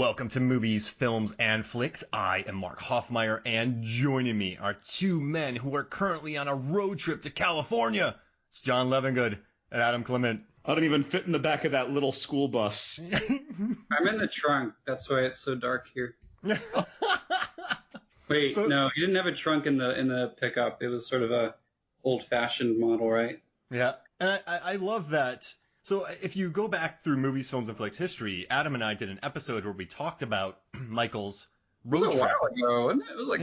welcome to Movies, Films, and Flicks. I am Mark Hoffmeyer, and joining me are two men who are currently on a road trip to California. It's John Levingood and Adam Clement. I don't even fit in the back of that little school bus. I'm in the trunk. That's why it's so dark here. Wait, no, you didn't have a trunk in the pickup. It was sort of a old-fashioned model, right? Yeah, and I love that. So if you go back through Movies, Films, and Flicks history, Adam and I did an episode where we talked about Michael's road trip. It was a while ago, wasn't it? It was like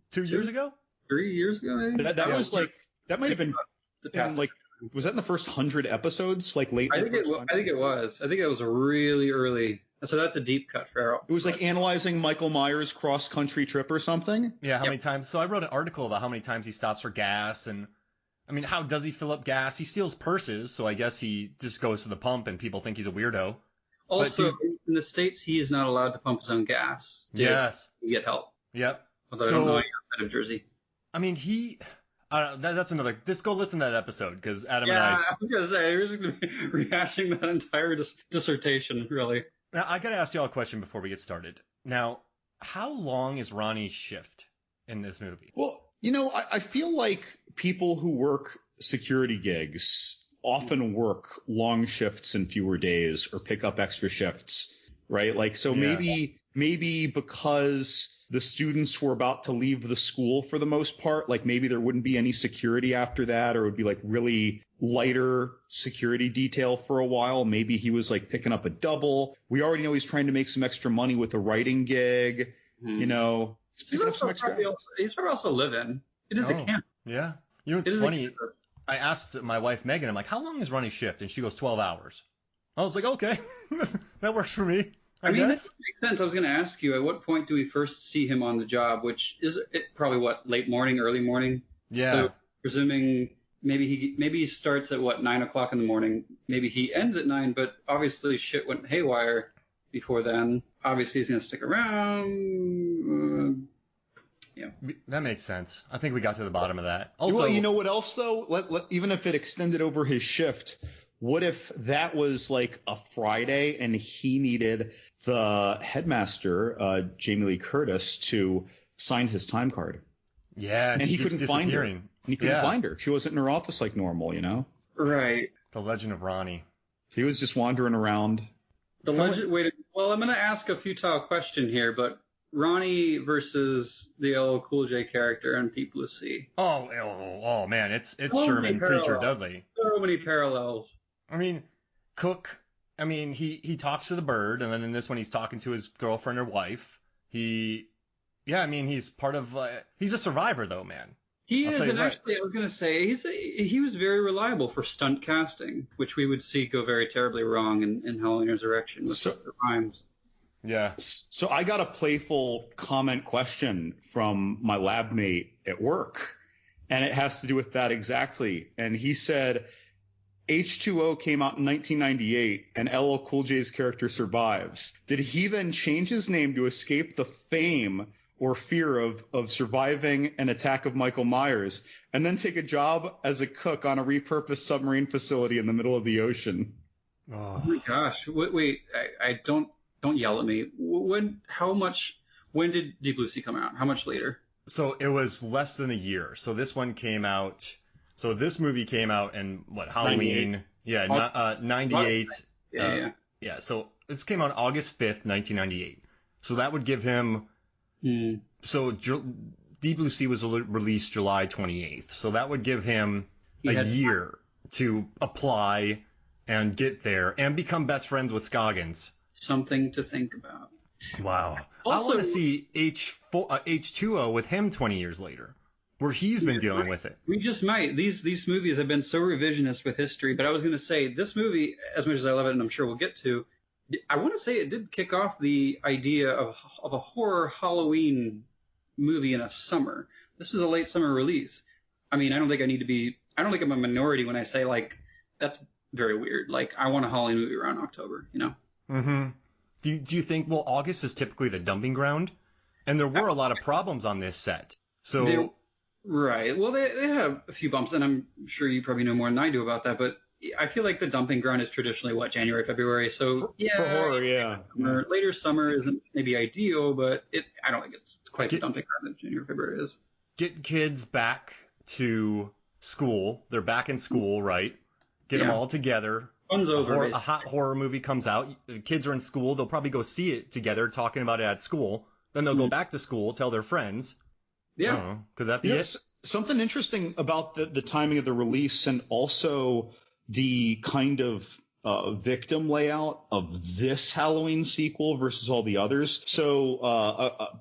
two years ago? 3 years ago, maybe? That was like, that might have been, was that in the first 100 episodes? Like late? I think it was. I think it was really early. So that's a deep cut, Farrell. It was like analyzing Michael Myers' cross-country trip or something? Yeah, how many times? So I wrote an article about how many times he stops for gas and... I mean, how does he fill up gas? He steals purses, so I guess he just goes to the pump and people think he's a weirdo. Also, in the States, he is not allowed to pump his own gas. Yes. To get help. Yep. Although I don't know outside of Jersey. I mean, that's another... Just go listen to that episode, because Adam and I was going to say, we're just going to be rehashing that entire dissertation, really. Now, I got to ask you all a question before we get started. Now, how long is Ronnie's shift in this movie? Well, you know, I feel like people who work security gigs often work long shifts in fewer days or pick up extra shifts, right? Like, so maybe because the students were about to leave the school for the most part, like maybe there wouldn't be any security after that, or it would be like really lighter security detail for a while. Maybe he was like picking up a double. We already know he's trying to make some extra money with a writing gig, you know. He's probably also live-in. It is a camp. Yeah. You know, it's funny. I asked my wife, Megan, I'm like, how long is Ronnie's shift? And she goes, 12 hours. I was like, okay, that works for me. I mean, that makes sense. I was going to ask you, at what point do we first see him on the job, which is probably, late morning, early morning? Yeah. So presuming maybe he starts at, 9 o'clock in the morning. Maybe he ends at 9, but obviously shit went haywire before then. Obviously, he's going to stick around. Yeah. That makes sense. I think we got to the bottom of that. Also, well, you know what else, though? Even if it extended over his shift, what if that was like a Friday and he needed the headmaster, Jamie Lee Curtis, to sign his time card? Yeah, and he couldn't find her. And he couldn't find her. She wasn't in her office like normal, you know? Right. The Legend of Ronnie. He was just wandering around. Well, I'm going to ask a futile question here, but Ronnie versus the LL Cool J character in Deep Blue Sea. Oh man, it's so Sherman Preacher Dudley. So many parallels. I mean, Cook. I mean, he talks to the bird, and then in this one he's talking to his girlfriend or wife. He's part of. He's a survivor though, man. He is, and actually, I was going to say he was very reliable for stunt casting, which we would see go very terribly wrong in Halloween Resurrection with the rhymes. Yeah. So I got a playful comment question from my lab mate at work, and it has to do with that exactly. And he said, H20 came out in 1998, and LL Cool J's character survives. Did he then change his name to escape the fame or fear of surviving an attack of Michael Myers, and then take a job as a cook on a repurposed submarine facility in the middle of the ocean? Oh my gosh. Wait, I don't yell at me. When did Deep Blue Sea come out? How much later? So it was less than a year. So this one came out. So this movie came out in Halloween? 98. Yeah, 98. Yeah. So this came out August 5th, 1998. So that would give him. So Deep Blue Sea was released July 28th. So that would give him a year to apply and get there and become best friends with Scoggins. Something to think about. Wow. Also, I want to see H20 with him 20 years later, where he's been dealing with it. We just might. These movies have been so revisionist with history, but I was going to say, this movie, as much as I love it, and I'm sure we'll get to, I want to say it did kick off the idea of a horror Halloween movie in a summer. This was a late summer release. I mean, I don't think I'm a minority when I say, like, that's very weird. Like, I want a Halloween movie around October, you know? Mm-hmm. Do you think, August is typically the dumping ground? And there were a lot of problems on this set. So right. Well, they had a few bumps, and I'm sure you probably know more than I do about that, but I feel like the dumping ground is traditionally January, February. So for horror, yeah. Later summer isn't maybe ideal, but I don't think it's quite the dumping ground that January, February is. Get kids back to school. They're back in school, right? Get them all together. Fun's over. A hot horror movie comes out. The kids are in school. They'll probably go see it together, talking about it at school. Then they'll go back to school, tell their friends. Yeah. I don't know. Could that be it? Something interesting about the timing of the release and also the kind of victim layout of this Halloween sequel versus all the others. So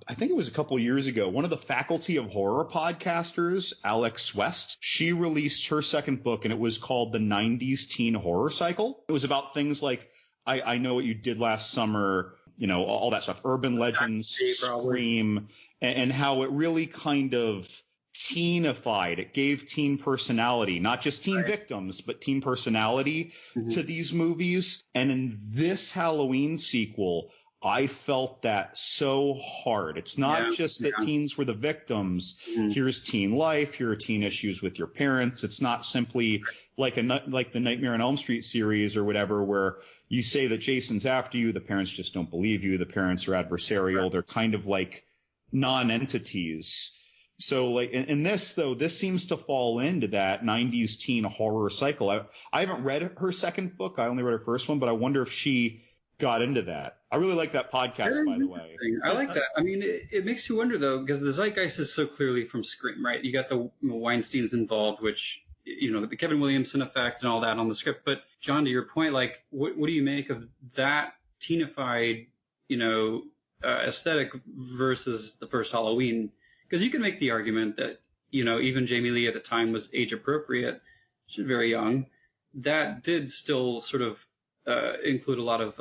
I think it was a couple of years ago, one of the Faculty of Horror podcasters, Alex West, she released her second book, and it was called The 90s Teen Horror Cycle. It was about things like I Know What You Did Last Summer, all that stuff, urban legends, Scream, and how it really kind of teenified. It gave teen personality, not just teen victims, but teen personality to these movies. And in this Halloween sequel, I felt that so hard. It's not just that teens were the victims. Here's teen life. Here are teen issues with your parents. It's not simply like the Nightmare on Elm Street series or whatever, where you say that Jason's after you. The parents just don't believe you. The parents are adversarial. They're kind of like non-entities. So like in this, though, this seems to fall into that 90s teen horror cycle. I haven't read her second book. I only read her first one, but I wonder if she got into that. I really like that podcast, by the way. I like that. I mean, it makes you wonder, though, because the zeitgeist is so clearly from Scream, right? You got the Weinsteins involved, which, the Kevin Williamson effect and all that on the script. But John, to your point, like, what do you make of that teenified, aesthetic versus the first Halloween? Because you can make the argument that, even Jamie Lee at the time was age appropriate. She's very young. That did still sort of include a lot of,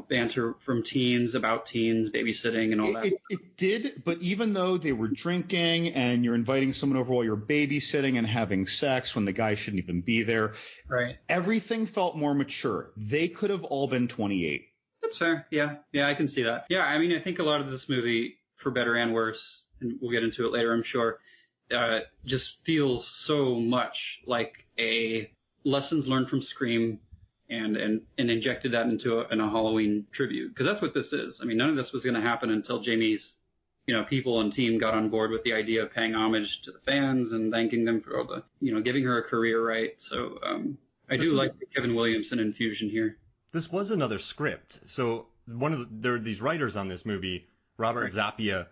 banter from teens about teens, babysitting and all that. It did, but even though they were drinking and you're inviting someone over while you're babysitting and having sex when the guy shouldn't even be there, right? Everything felt more mature. They could have all been 28. That's fair. Yeah, I can see that. Yeah, I mean, I think a lot of this movie, for better and worse, and we'll get into it later, I'm sure, just feels so much like a lessons learned from Scream and injected that into a Halloween tribute. Because that's what this is. I mean, none of this was going to happen until Jamie's, people and team got on board with the idea of paying homage to the fans and thanking them for all the, giving her a career, right? So I do like the Kevin Williamson infusion here. This was another script. So there are these writers on this movie, Robert Zappia,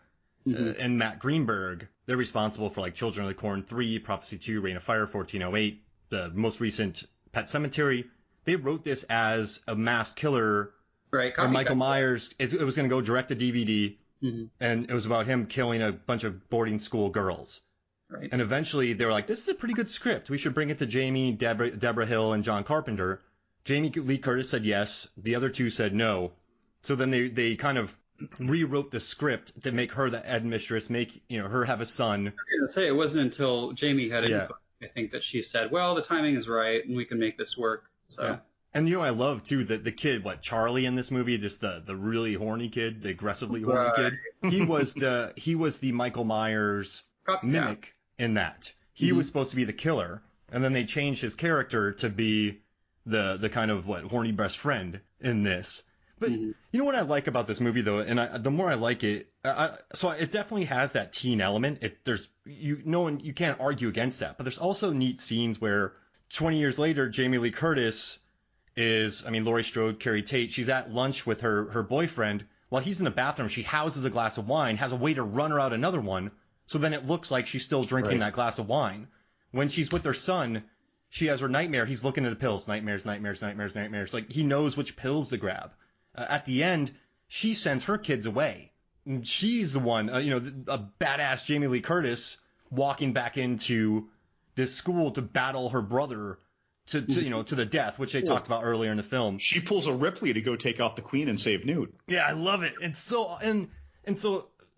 and Matt Greenberg. They're responsible for like Children of the Corn 3, Prophecy 2, Reign of Fire, 1408, the most recent Pet Sematary. They wrote this as a masked killer. Right. And Michael Myers, it was going to go direct to DVD, and it was about him killing a bunch of boarding school girls. Right. And eventually they were like, this is a pretty good script. We should bring it to Jamie, Deborah Hill, and John Carpenter. Jamie Lee Curtis said yes. The other two said no. So then they kind of rewrote the script to make her the headmistress, make her have a son. I was going to say, it wasn't until Jamie had input, I think, that she said, well, the timing is right and we can make this work. So. Yeah. And I love too that the kid, Charlie in this movie, just the really horny kid, the aggressively horny kid. He was the Michael Myers mimic in that. He was supposed to be the killer, and then they changed his character to be the kind of horny best friend in this. But you know what I like about this movie, though, and the more I like it, so it definitely has that teen element. You can't argue against that. But there's also neat scenes where 20 years later, Jamie Lee Curtis Laurie Strode, Carrie Tate, she's at lunch with her boyfriend. While he's in the bathroom, she houses a glass of wine, has a waiter run her out another one, so then it looks like she's still drinking that glass of wine. When she's with her son, she has her nightmare. He's looking at the pills. Nightmares. Like, he knows which pills to grab. At the end, she sends her kids away. And she's the one, a badass Jamie Lee Curtis walking back into this school to battle her brother to the death, which they talked about earlier in the film. She pulls a Ripley to go take out the queen and save Newt. Yeah, I love it. And so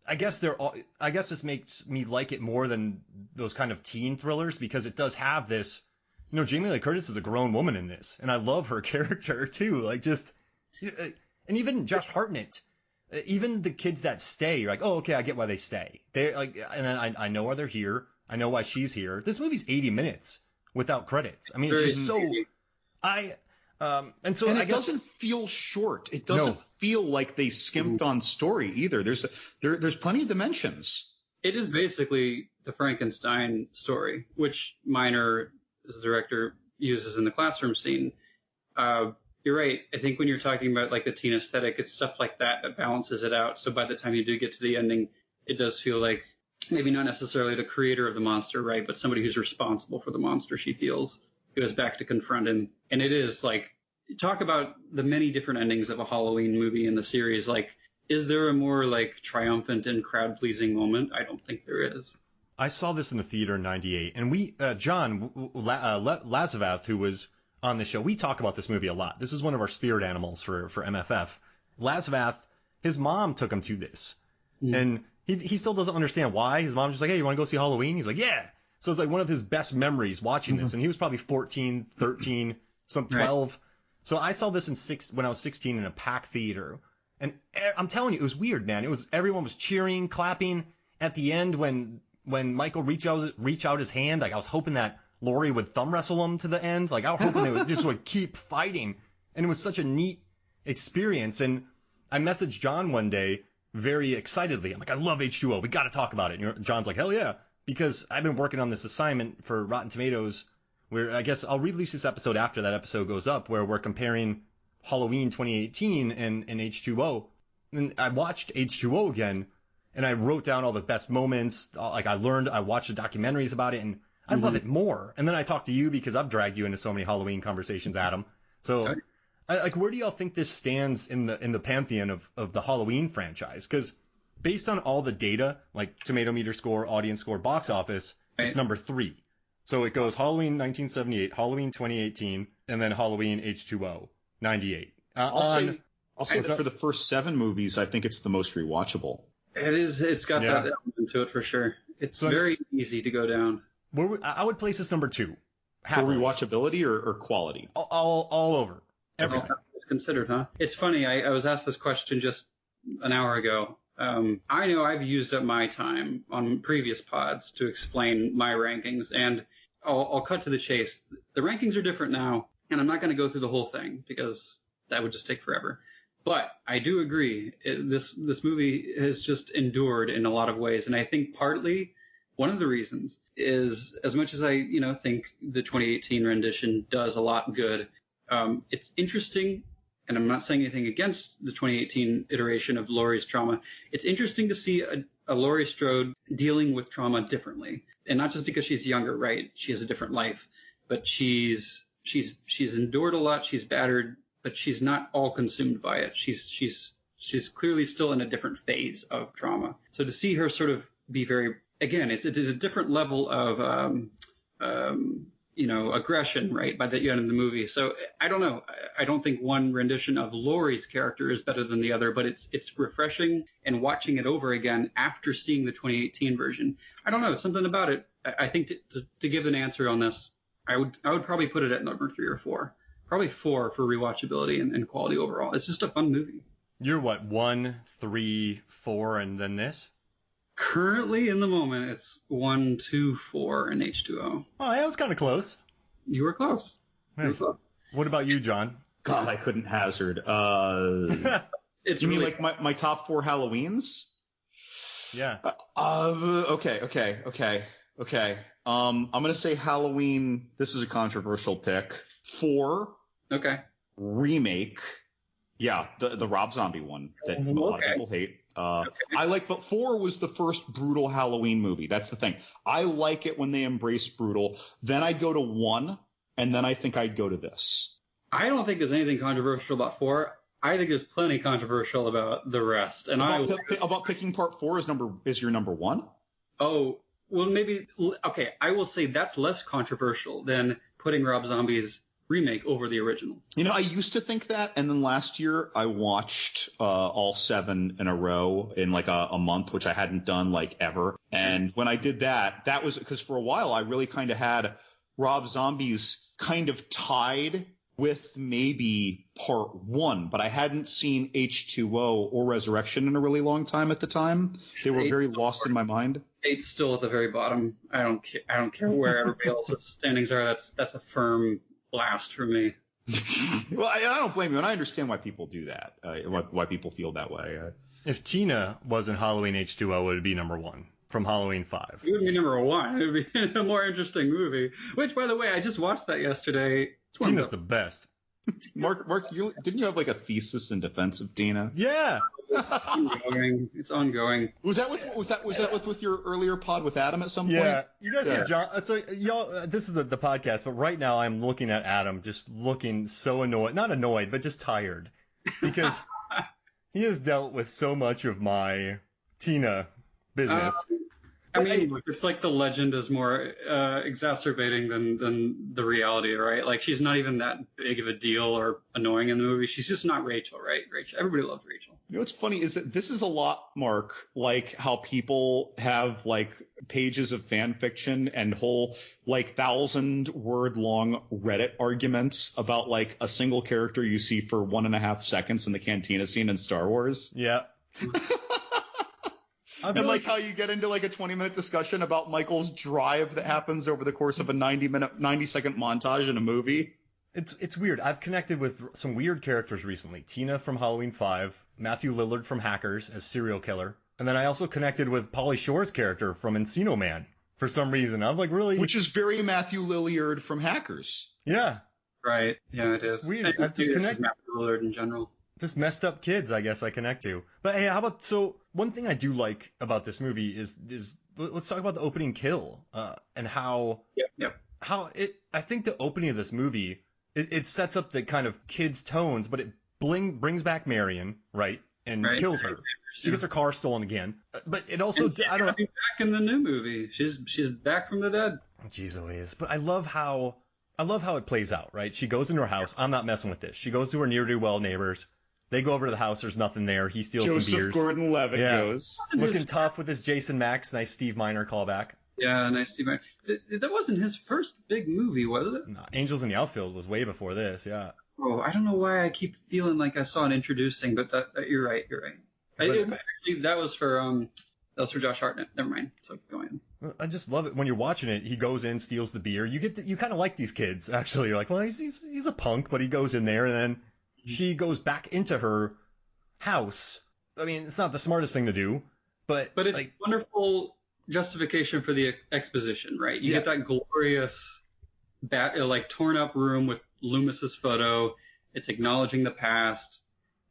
I guess this makes me like it more than those kind of teen thrillers, because it does have this. Jamie Lee Curtis is a grown woman in this, and I love her character too. Like, just, and even Josh Hartnett, even the kids that stay, you're like, oh, okay, I get why they stay. They're like, and I know why they're here. I know why she's here. This movie's 80 minutes. without credits. I mean, it's just so and it doesn't feel short. It doesn't feel like they skimped on story either. There's plenty of dimensions. It is basically the Frankenstein story, which Miner, as the director, uses in the classroom scene. You're right. I think when you're talking about like the teen aesthetic, it's stuff like that balances it out. So by the time you do get to the ending, it does feel like maybe not necessarily the creator of the monster, right, but somebody who's responsible for the monster, she feels, goes back to confront him. And it is like, talk about the many different endings of a Halloween movie in the series. Like, is there a more like triumphant and crowd pleasing moment? I don't think there is. I saw this in the theater in '98, and we, John Lazovath, who was on the show, we talk about this movie a lot. This is one of our spirit animals for MFF. Lazovath, his mom took him to this, and he still doesn't understand why. His mom's just like, hey, you want to go see Halloween? He's like, yeah. So it's like one of his best memories watching this, and he was probably 14, 13, some 12. Right. So I saw this when I was 16 in a packed theater, and I'm telling you, it was weird, man. Everyone was cheering, clapping at the end when Michael reach out his hand. Like, I was hoping that Laurie would thumb wrestle him to the end. Like, I was hoping they would keep fighting. And it was such a neat experience. And I messaged John one day very excitedly. I'm like, I love H2O. We got to talk about it. And John's like, hell yeah. Because I've been working on this assignment for Rotten Tomatoes, where I guess I'll release this episode after that episode goes up, where we're comparing Halloween 2018 and H2O. And I watched H2O again, and I wrote down all the best moments. Like, I watched the documentaries about it, and I love it more. And then I talked to you because I've dragged you into so many Halloween conversations, Adam. So, where do y'all think this stands in the pantheon of the Halloween franchise? Because based on all the data, like tomato meter score, audience score, box office, it's number 3. So it goes Halloween 1978, Halloween 2018, and then Halloween H2O 98. I'll say that for the first 7 movies, I think it's the most rewatchable. It is. It's got that element to it for sure. It's very easy to go down. I would place this number 2. Happily. For rewatchability or quality? All over. Everything. Considered, huh? It's funny. I was asked this question just an hour ago. I know I've used up my time on previous pods to explain my rankings, and I'll cut to the chase. The rankings are different now, and I'm not going to go through the whole thing because that would just take forever. But I do agree. This movie has just endured in a lot of ways, and I think partly one of the reasons is, as much as I think the 2018 rendition does a lot good, it's interesting. And I'm not saying anything against the 2018 iteration of Laurie's trauma. It's interesting to see a Laurie Strode dealing with trauma differently, and not just because she's younger, right? She has a different life, but she's endured a lot. She's battered, but she's not all consumed by it. She's clearly still in a different phase of trauma. So to see her sort of be very, again, it is a different level of aggression, right, by the end of the movie. So I don't know. I don't think one rendition of Laurie's character is better than the other, but it's refreshing, and watching it over again after seeing the 2018 version, I don't know, something about it. I think to give an answer on this, I would probably put it at number 3 or 4. Probably 4 for rewatchability and quality overall. It's just a fun movie. You're what, 1, 3, 4, and then this? Currently, in the moment, it's 1, 2, 4 in H2O. Oh, that was kind of close. You were close. Nice. What about you, John? God, I couldn't hazard. It's you mean like my top 4 Halloweens? Yeah. Okay. I'm gonna say Halloween. This is a controversial pick. 4. Okay. Remake. Yeah, the Rob Zombie one that a lot of people hate. I like, but 4 was the first brutal Halloween movie. That's the thing. I like it when they embrace brutal. Then I'd go to 1, and then I think I'd go to this. I don't think there's anything controversial about 4. I think there's plenty controversial about the rest. And about picking part 4 is your number 1? Oh, well, maybe. Okay, I will say that's less controversial than putting Rob Zombie's remake over the original. I used to think that, and then last year I watched all 7 in a row in like a month, which I hadn't done like ever. And when I did that was because for a while I really kind of had Rob Zombie's kind of tied with maybe part 1, but I hadn't seen H2O or Resurrection in a really long time at the time. They were very lost in my mind. 8's still at the very bottom. I don't care where everybody else's standings are. That's a firm blast for me. Well, I don't blame you, and I understand why people do that. Why people feel that way. If Tina wasn't Halloween H2O, it would be number 1 from Halloween 5. It would be number 1. It would be a more interesting movie. Which, by the way, I just watched that yesterday. Tina's the best. Mark, didn't you have like a thesis in defense of Tina? Yeah. It's ongoing. Was that with your earlier pod with Adam at some point? Yeah. You guys see John. So y'all, this is the podcast, but right now I'm looking at Adam, just looking so annoyed, not annoyed, but just tired, because he has dealt with so much of my Tina business. I mean, it's like the legend is more exacerbating than the reality, right? Like, she's not even that big of a deal or annoying in the movie. She's just not Rachel, right? Everybody loves Rachel. You know what's funny is that this is a lot, Mark, like how people have like pages of fan fiction and whole like 1,000-word long Reddit arguments about like a single character you see for 1.5 seconds in the cantina scene in Star Wars. Yeah. And like how you get into like a 20-minute discussion about Michael's drive that happens over the course of a 90-second montage in a movie. It's weird. I've connected with some weird characters recently. Tina from Halloween 5, Matthew Lillard from Hackers as serial killer, and then I also connected with Pauly Shore's character from Encino Man for some reason. I'm like, really? Which is very Matthew Lillard from Hackers. Yeah. Right. Yeah, it is. Weird. I just connect Matthew Lillard in general. Just messed up kids, I guess I connect to. But hey, how about, so one thing I do like about this movie is let's talk about the opening kill, and how, I think the opening of this movie, it sets up the kind of kids' tones, but it brings back Marion, right? And kills her. She gets her car stolen again. But it also, I don't know. Back in the new movie. She's back from the dead. Jeez Louise. But I love how it plays out, right? She goes into her house. I'm not messing with this. She goes to her near-do-well neighbors. They go over to the house. There's nothing there. He steals some beers. Joseph Gordon-Levitt goes. Looking tough with his Jason Max. Nice Steve Miner callback. Yeah, nice Steve Miner. That wasn't his first big movie, was it? No, Angels in the Outfield was way before this, yeah. Oh, I don't know why I keep feeling like I saw an introducing, but you're right. Actually, that was for Josh Hartnett. Never mind. So go in. I just love it when you're watching it. He goes in, steals the beer. You kind of like these kids, actually. You're like, well, he's a punk, but he goes in there, and then she goes back into her house. I mean, it's not the smartest thing to do, but it's like, wonderful justification for the exposition, right? You get that glorious, torn up room with Loomis's photo. It's acknowledging the past.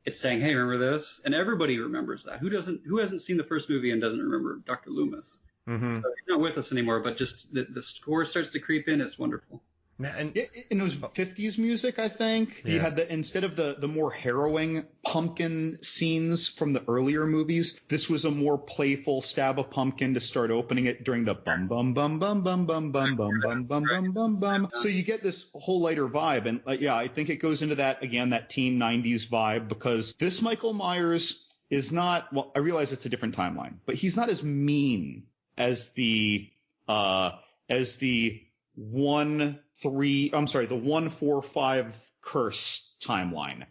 It's saying, "Hey, remember this?" And everybody remembers that. Who hasn't seen the first movie and doesn't remember Dr. Loomis? Mm-hmm. So he's not with us anymore, but just the score starts to creep in. It's wonderful. And it was 50s music, I think. Yeah. You had instead of the more harrowing pumpkin scenes from the earlier movies, this was a more playful stab of pumpkin to start opening it during the bum bum bum bum bum bum bum bum bum bum bum bum bum. So you get this whole lighter vibe, and I think it goes into that teen 90s vibe, because this Michael Myers is not. Well, I realize it's a different timeline, but he's not as mean as the 145 curse timeline.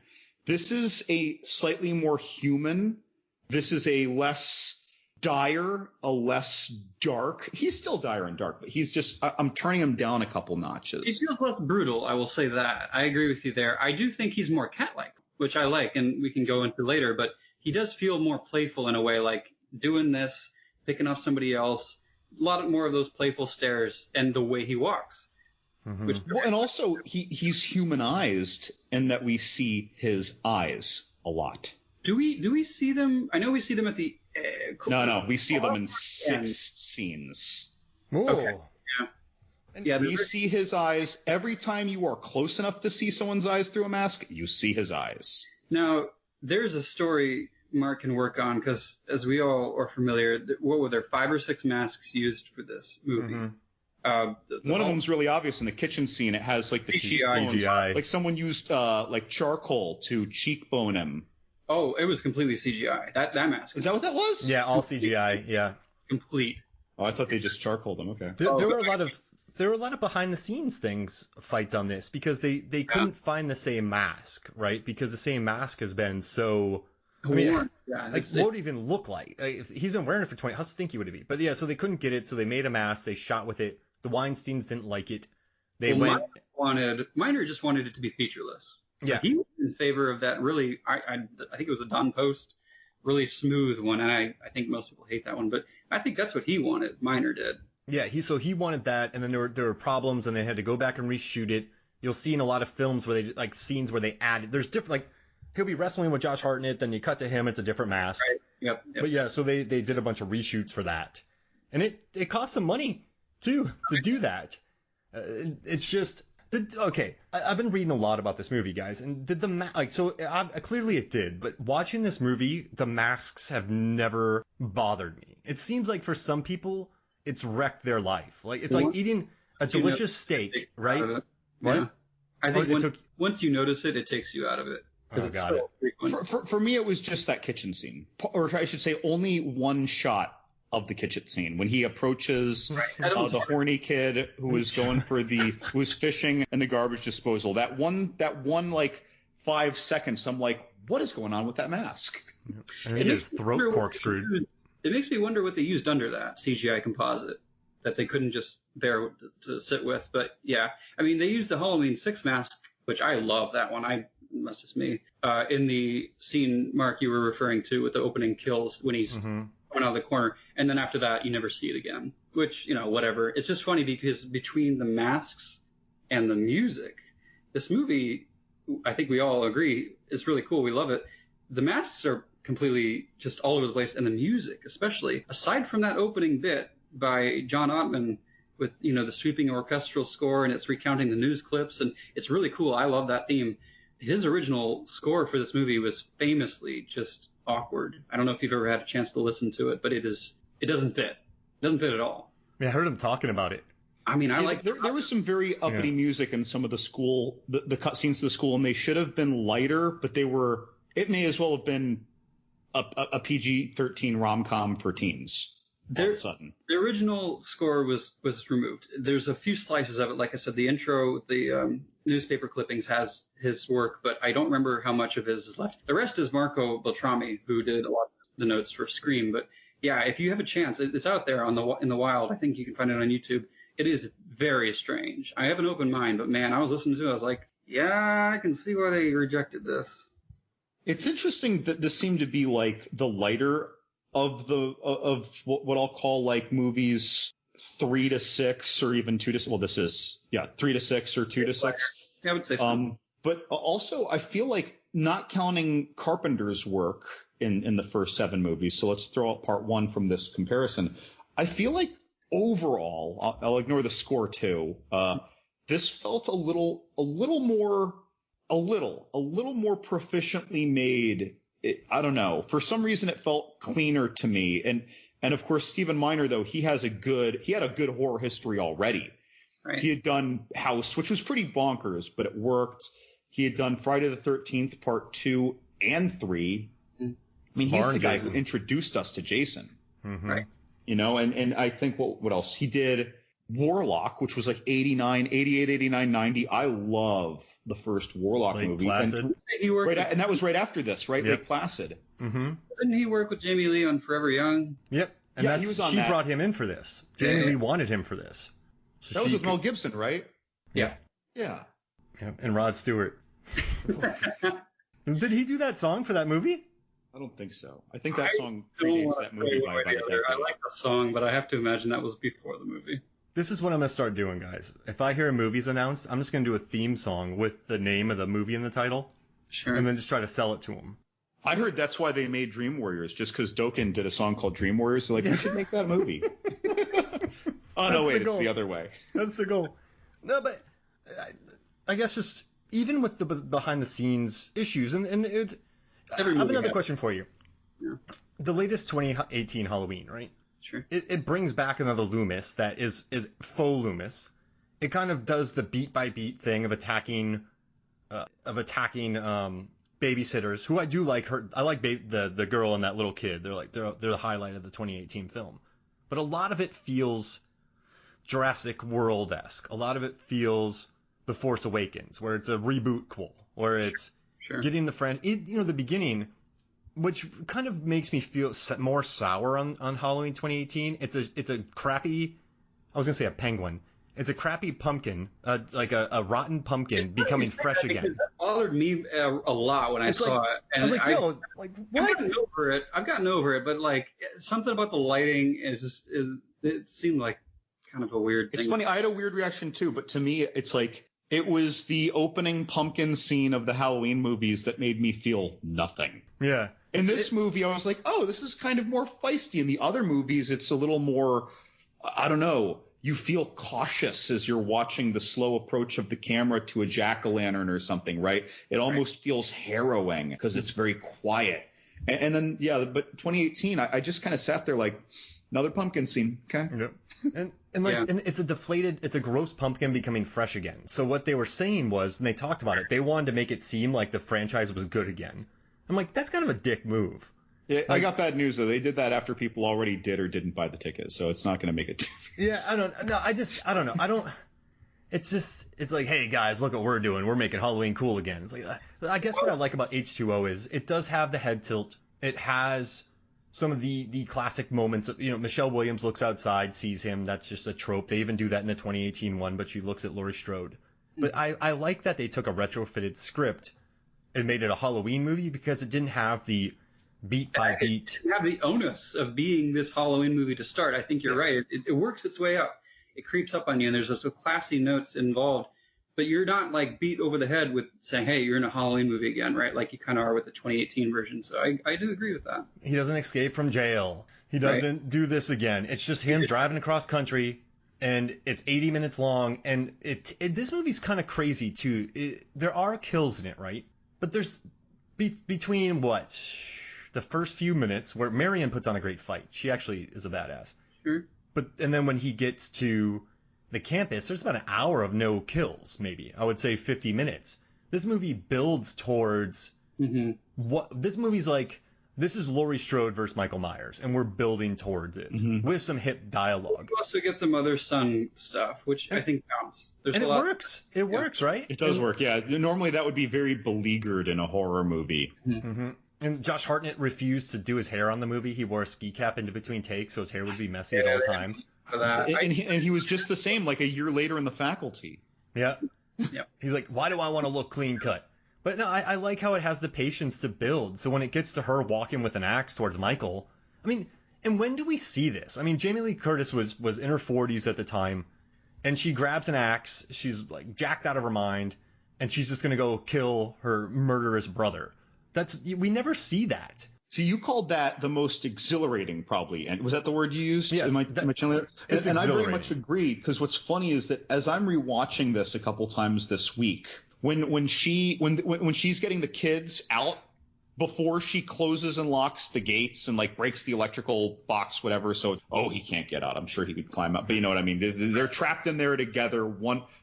This is a slightly more human. This is a less dire, a less dark. He's still dire and dark, but he's just, I'm turning him down a couple notches. He feels less brutal, I will say that. I agree with you there. I do think he's more cat-like, which I like, and we can go into later, but he does feel more playful in a way, like doing this, picking off somebody else, a lot more of those playful stares, and the way he walks. Mm-hmm. And also he's humanized in that we see his eyes a lot. Do we see them? I know we see them at the. No, we see them in 6 scenes. Ooh. Okay. Yeah. We see his eyes every time you are close enough to see someone's eyes through a mask. You see his eyes. Now there's a story Mark can work on, because as we all are familiar, what were there 5 or 6 masks used for this movie? Mm-hmm. One of them's really obvious in the kitchen scene. It has like the CGI. Like someone used like charcoal to cheekbone him. Oh, it was completely CGI. That mask. Is that what that was? Yeah, all CGI. Yeah. Complete. Oh, I thought they just charcoaled him. Okay. There were a lot of there were a lot of behind the scenes fights on this because they couldn't find the same mask, right? Because the same mask has been so. I mean, like, what would it even look like? If he's been wearing it for 20. How stinky would it be? But yeah, so they couldn't get it, so they made a mask. They shot with it. The Weinsteins didn't like it. Miner just wanted it to be featureless. So he was in favor of that. Really, I think it was a Don Post, really smooth one, and I think most people hate that one, but I think that's what he wanted. Miner did. Yeah, he wanted that, and then there were problems, and they had to go back and reshoot it. You'll see in a lot of films where they like scenes where they add. There's different, like he'll be wrestling with Josh Hartnett, then you cut to him, it's a different mask. Right. Yep. But yeah, so they did a bunch of reshoots for that, and it cost some money too to do that. It's just okay. I've been reading a lot about this movie, guys, and did clearly it did. But watching this movie, the masks have never bothered me. It seems like for some people, it's wrecked their life. Like it's like eating a delicious steak, right? What? Yeah. I think once you notice it, it takes you out of it. Got it. For me, it was just that kitchen scene, or I should say, only one shot of the kitchen scene when he approaches the horny kid who was who was fishing in the garbage disposal. That one like 5 seconds, I'm like, what is going on with that mask? And his throat corkscrewed. It makes me wonder what they used under that CGI composite that they couldn't just bear to sit with. But yeah, I mean, they used the Halloween 6 mask, which I love that one. That's just me. In the scene, Mark, you were referring to with the opening kills when he's coming out of the corner. And then after that, you never see it again, which, whatever. It's just funny because between the masks and the music, this movie, I think we all agree, is really cool. We love it. The masks are completely just all over the place. And the music, especially, aside from that opening bit by John Ottman with, the sweeping orchestral score, and it's recounting the news clips. And it's really cool. I love that theme. His original score for this movie was famously just awkward. I don't know if you've ever had a chance to listen to it, but it doesn't fit. It doesn't fit at all. Yeah, I heard him talking about it. I mean, there was some very uppity music in some of the school, the cut scenes of the school, and they should have been lighter, but it may as well have been a PG-13 rom-com for teens. All of a sudden. The original score was removed. There's a few slices of it. Like I said, the intro, the newspaper clippings has his work, but I don't remember how much of his is left. The rest is Marco Beltrami, who did a lot of the notes for Scream. But yeah, if you have a chance, it's out there in the wild. I think you can find it on YouTube. It is very strange. I have an open mind, but man, I was listening to it. I was like, yeah, I can see why they rejected this. It's interesting that this seemed to be like the lighter of what I'll call like movies 3 to 6 or even 2 to, well, this is 3 to 6 or 2 to 6. Yeah, I would say so. But also I feel like, not counting Carpenter's work in the first 7 movies, so let's throw out part 1 from this comparison. I feel like overall, I'll ignore the score too. This felt a little more proficiently made. I don't know. For some reason, it felt cleaner to me. And of course, Stephen Miner, though, he had a good horror history already. Right. He had done House, which was pretty bonkers, but it worked. He had done Friday the 13th, part 2 and 3. I mean, he's the guy who introduced us to Jason. Mm-hmm. Right. And I think what else? He did Warlock, which was like 88, 89, 90. I love the first Warlock movie. Placid. And that was right after this, right? Yep. Lake Placid. Mm-hmm. Didn't he work with Jamie Lee on Forever Young? Yep. And he was on she that. brought him in for this. Jamie Lee wanted him for this. So that was with Mel Gibson, right? Yeah. Yeah. And Rod Stewart. Did he do that song for that movie? I don't think so. I think that song predates that movie by about a decade. I like the song, but I have to imagine that was before the movie. This is what I'm going to start doing, guys. If I hear a movie's announced, I'm just going to do a theme song with the name of the movie in the title. Sure. And then just try to sell it to them. I heard that's why they made Dream Warriors, just because Dokken did a song called Dream Warriors. They're like, we should make that a movie. No, wait, it's the other way. That's the goal. No, but I guess just even with the behind-the-scenes issues, I have another question for you. Yeah. The latest 2018 Halloween, right? Sure. It brings back another Loomis that is faux Loomis. It kind of does the beat-by-beat thing of attacking babysitters, who I do like. I like the girl and that little kid. They're the highlight of the 2018 film. But a lot of it feels Jurassic World-esque. A lot of it feels The Force Awakens, where it's a reboot where it's getting the friend. The beginning, which kind of makes me feel more sour on Halloween 2018. It's a crappy. I was gonna say a penguin. It's a crappy pumpkin, like a rotten pumpkin becoming fresh again. That bothered me a lot when I saw it. And I was like, yo, like what? I've gotten over it, but like something about the lighting is just it seemed like kind of a weird thing. It's funny. I had a weird reaction too, but to me, it's like it was the opening pumpkin scene of the Halloween movies that made me feel nothing. Yeah. In this movie, I was like, oh, this is kind of more feisty. In the other movies, it's a little more, I don't know. You feel cautious as you're watching the slow approach of the camera to a jack-o'-lantern or something, right? It almost feels harrowing because it's very quiet. And then, but 2018, I just kind of sat there like, another pumpkin scene, okay? Yep. And it's a gross pumpkin becoming fresh again. So what they were saying was, and they talked about it, they wanted to make it seem like the franchise was good again. I'm like, that's kind of a dick move. Yeah, I got bad news though. They did that after people already did or didn't buy the ticket, so it's not going to make it. Yeah, I don't know. It's like, hey guys, look what we're doing. We're making Halloween cool again. It's like, I guess what I like about H2O is it does have the head tilt. It has some of the classic moments of, Michelle Williams looks outside, sees him. That's just a trope. They even do that in the 2018 one, but she looks at Laurie Strode. But I like that they took a retrofitted script and made it a Halloween movie because it didn't have the beat by beat. It didn't have the onus of being this Halloween movie to start. I think you're right. It works its way up. It creeps up on you, and there's those classy notes involved. But you're not like beat over the head with saying, hey, you're in a Halloween movie again, right? Like you kind of are with the 2018 version. So I do agree with that. He doesn't escape from jail. He doesn't do this again. It's just him driving across country, and it's 80 minutes long. And this movie's kind of crazy, too. There are kills in it, right? But there's between the first few minutes where Marion puts on a great fight. She actually is a badass. Sure. And then when he gets to the campus, there's about an hour of no kills, maybe. I would say 50 minutes. This movie builds towards what this movie's like. This is Laurie Strode versus Michael Myers, and we're building towards it with some hip dialogue. You also get the mother-son stuff, which I think counts. It works. It works, right? It does work, yeah. Normally that would be very beleaguered in a horror movie. Mm-hmm. And Josh Hartnett refused to do his hair on the movie. He wore a ski cap into between takes, so his hair would be messy at all times. And he was just the same like a year later in The Faculty. Yeah. He's like, why do I want to look clean cut? But no, I like how it has the patience to build. So when it gets to her walking with an axe towards Michael, I mean, and when do we see this? I mean, Jamie Lee Curtis was in her 40s at the time, and she grabs an axe. She's like jacked out of her mind, and she's just going to go kill her murderous brother. We never see that. So you called that the most exhilarating, probably, and was that the word you used? Yes. Am I channeling that? And I very much agree, because what's funny is that as I'm rewatching this a couple times this week, when she's getting the kids out before she closes and locks the gates and like breaks the electrical box, whatever. So he can't get out. I'm sure he could climb up, but you know what I mean. They're trapped in there together.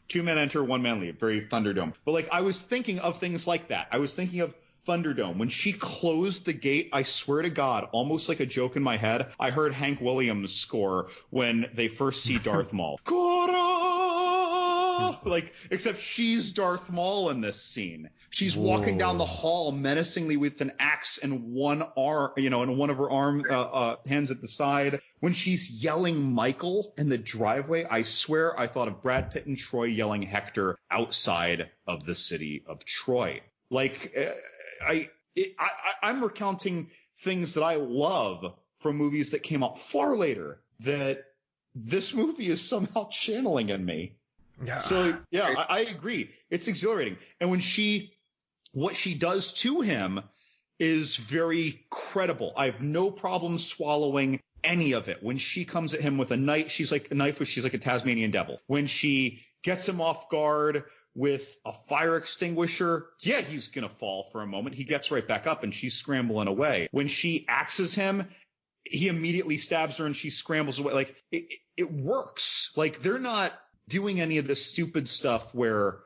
Two men enter, one man leave. Very Thunderdome. But like I was thinking of things like that. I was thinking of Thunderdome. When she closed the gate, I swear to God, almost like a joke in my head, I heard Hank Williams score when they first see Darth Maul. Like, except she's Darth Maul in this scene. She's walking down the hall menacingly with an axe in one arm, and one of her hands at the side. When she's yelling Michael in the driveway, I swear I thought of Brad Pitt and Troy yelling Hector outside of the city of Troy. Like, I'm recounting things that I love from movies that came out far later that this movie is somehow channeling in me. Yeah. So yeah, I agree. It's exhilarating. And what she does to him is very credible. I have no problem swallowing any of it. When she comes at him with a knife, she's like a Tasmanian devil. When she gets him off guard with a fire extinguisher, yeah, he's going to fall for a moment. He gets right back up and she's scrambling away. When she axes him, he immediately stabs her and she scrambles away. Like it works. Like they're not doing any of this stupid stuff where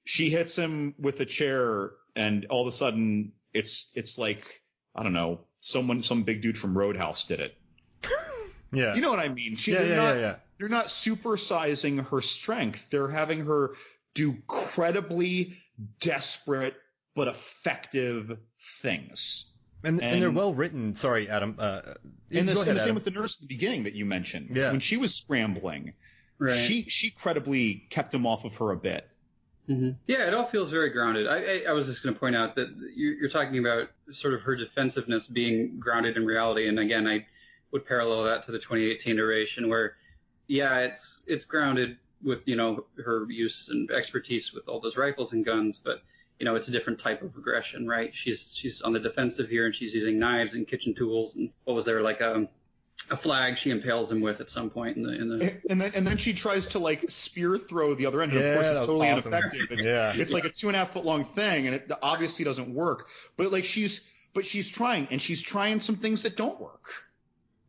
she hits him with a chair and all of a sudden it's like, I don't know, some big dude from Roadhouse did it. Yeah. You know what I mean? They're not supersizing her strength. They're having her do credibly desperate but effective things. And they're well written. Sorry, Adam. And the same with the nurse at the beginning that you mentioned. Yeah. When she was scrambling, right. she credibly kept him off of her a bit. Mm-hmm. Yeah, it all feels very grounded. I was just going to point out that you're talking about sort of her defensiveness being grounded in reality. And again, I would parallel that to the 2018 iteration where, yeah, it's grounded with, her use and expertise with all those rifles and guns, but it's a different type of aggression, right? She's on the defensive here, and she's using knives and kitchen tools. And what was there, like a flag she impales him with at some point in the and then she tries to like spear throw the other end. And of course, it's totally ineffective. It's like a 2.5 foot long thing, and it obviously doesn't work. But like she's trying, and she's trying some things that don't work.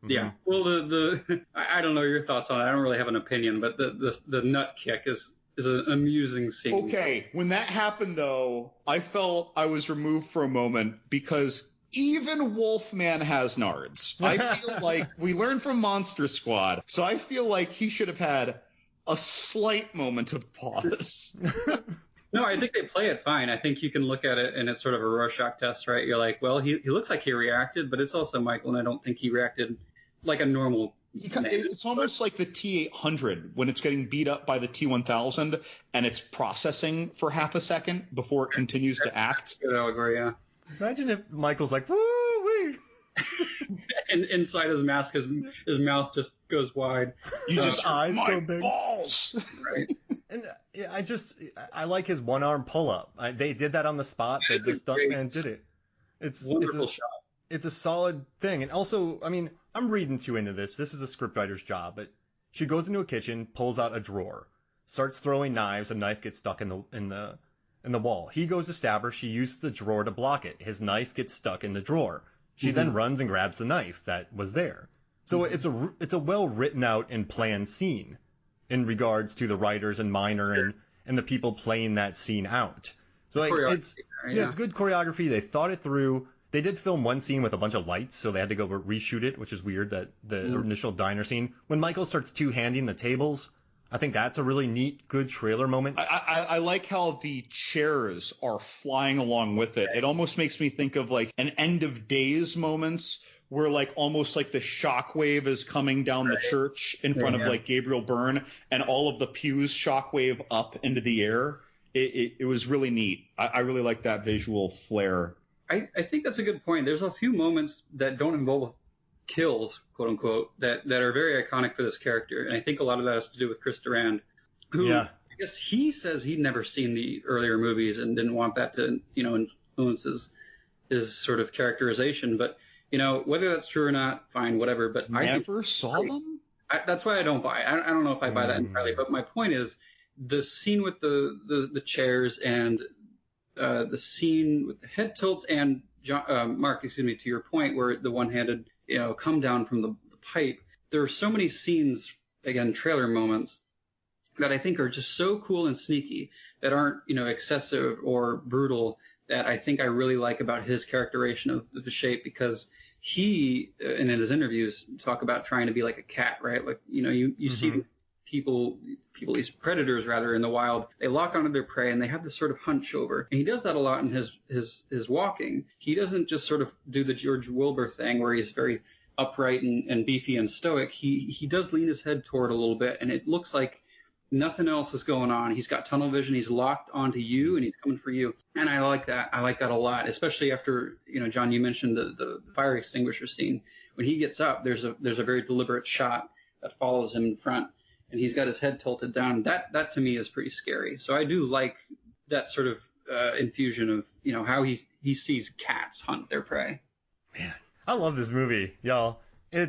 Yeah. Well, I don't know your thoughts on it. I don't really have an opinion, but the nut kick is an amusing scene. Okay, when that happened, though, I felt I was removed for a moment because even Wolfman has nards. I feel like we learned from Monster Squad, so I feel like he should have had a slight moment of pause. No, I think they play it fine. I think you can look at it and it's sort of a Rorschach test, right? You're like, well, he looks like he reacted, but it's also Michael, and I don't think he reacted like a normal. It's almost like the T-800 when it's getting beat up by the T-1000 and it's processing for half a second before it continues to act. Good allegory, yeah. Imagine if Michael's like, woo-wee. And inside his mask, his mouth just goes wide. His eyes my go big. Balls. Right. And I like his one-arm pull-up. They did that on the spot. The stuntman did it. It's wonderful shot. It's a solid thing. And also, I mean, I'm reading too into this. This is a scriptwriter's job, but she goes into a kitchen, pulls out a drawer, starts throwing knives. A knife gets stuck in the wall. He goes to stab her. She uses the drawer to block it. His knife gets stuck in the drawer. She then runs and grabs the knife that was there. So it's a well written out and planned scene in regards to the writers and Miner and the people playing that scene out. So like, it's good choreography. They thought it through. They did film one scene with a bunch of lights, so they had to go reshoot it, which is weird, that the initial diner scene. When Michael starts two-handing the tables, I think that's a really neat, good trailer moment. I like how the chairs are flying along with it. It almost makes me think of like an End of Days moments where like almost like the shockwave is coming down the church in front of like Gabriel Byrne, and all of the pews shockwave up into the air. It was really neat. I really like that visual flair. I think that's a good point. There's a few moments that don't involve kills, quote unquote, that are very iconic for this character. And I think a lot of that has to do with Chris Durand, who I guess he says he'd never seen the earlier movies and didn't want that to, influence his sort of characterization. But, whether that's true or not, fine, whatever. But I never saw them? That's why I don't buy it. I don't know if I buy that entirely. But my point is the scene with the chairs and the scene with the head tilts and Mark, to your point, where the one-handed, come down from the pipe. There are so many scenes, again, trailer moments, that I think are just so cool and sneaky that aren't, excessive or brutal, that I think I really like about his characterization of the Shape, because he, and in his interviews, talk about trying to be like a cat, right? Like, you see people, these predators rather, in the wild, they lock onto their prey and they have this sort of hunch over. And he does that a lot in his walking. He doesn't just sort of do the George Wilbur thing where he's very upright and beefy and stoic. He does lean his head toward a little bit, and it looks like nothing else is going on. He's got tunnel vision. He's locked onto you, and he's coming for you. And I like that. I like that a lot, especially after, John, you mentioned the fire extinguisher scene. When he gets up, there's a very deliberate shot that follows him in front, and he's got his head tilted down. That to me is pretty scary. So I do like that sort of infusion of, how he sees cats hunt their prey. Man, I love this movie, y'all. I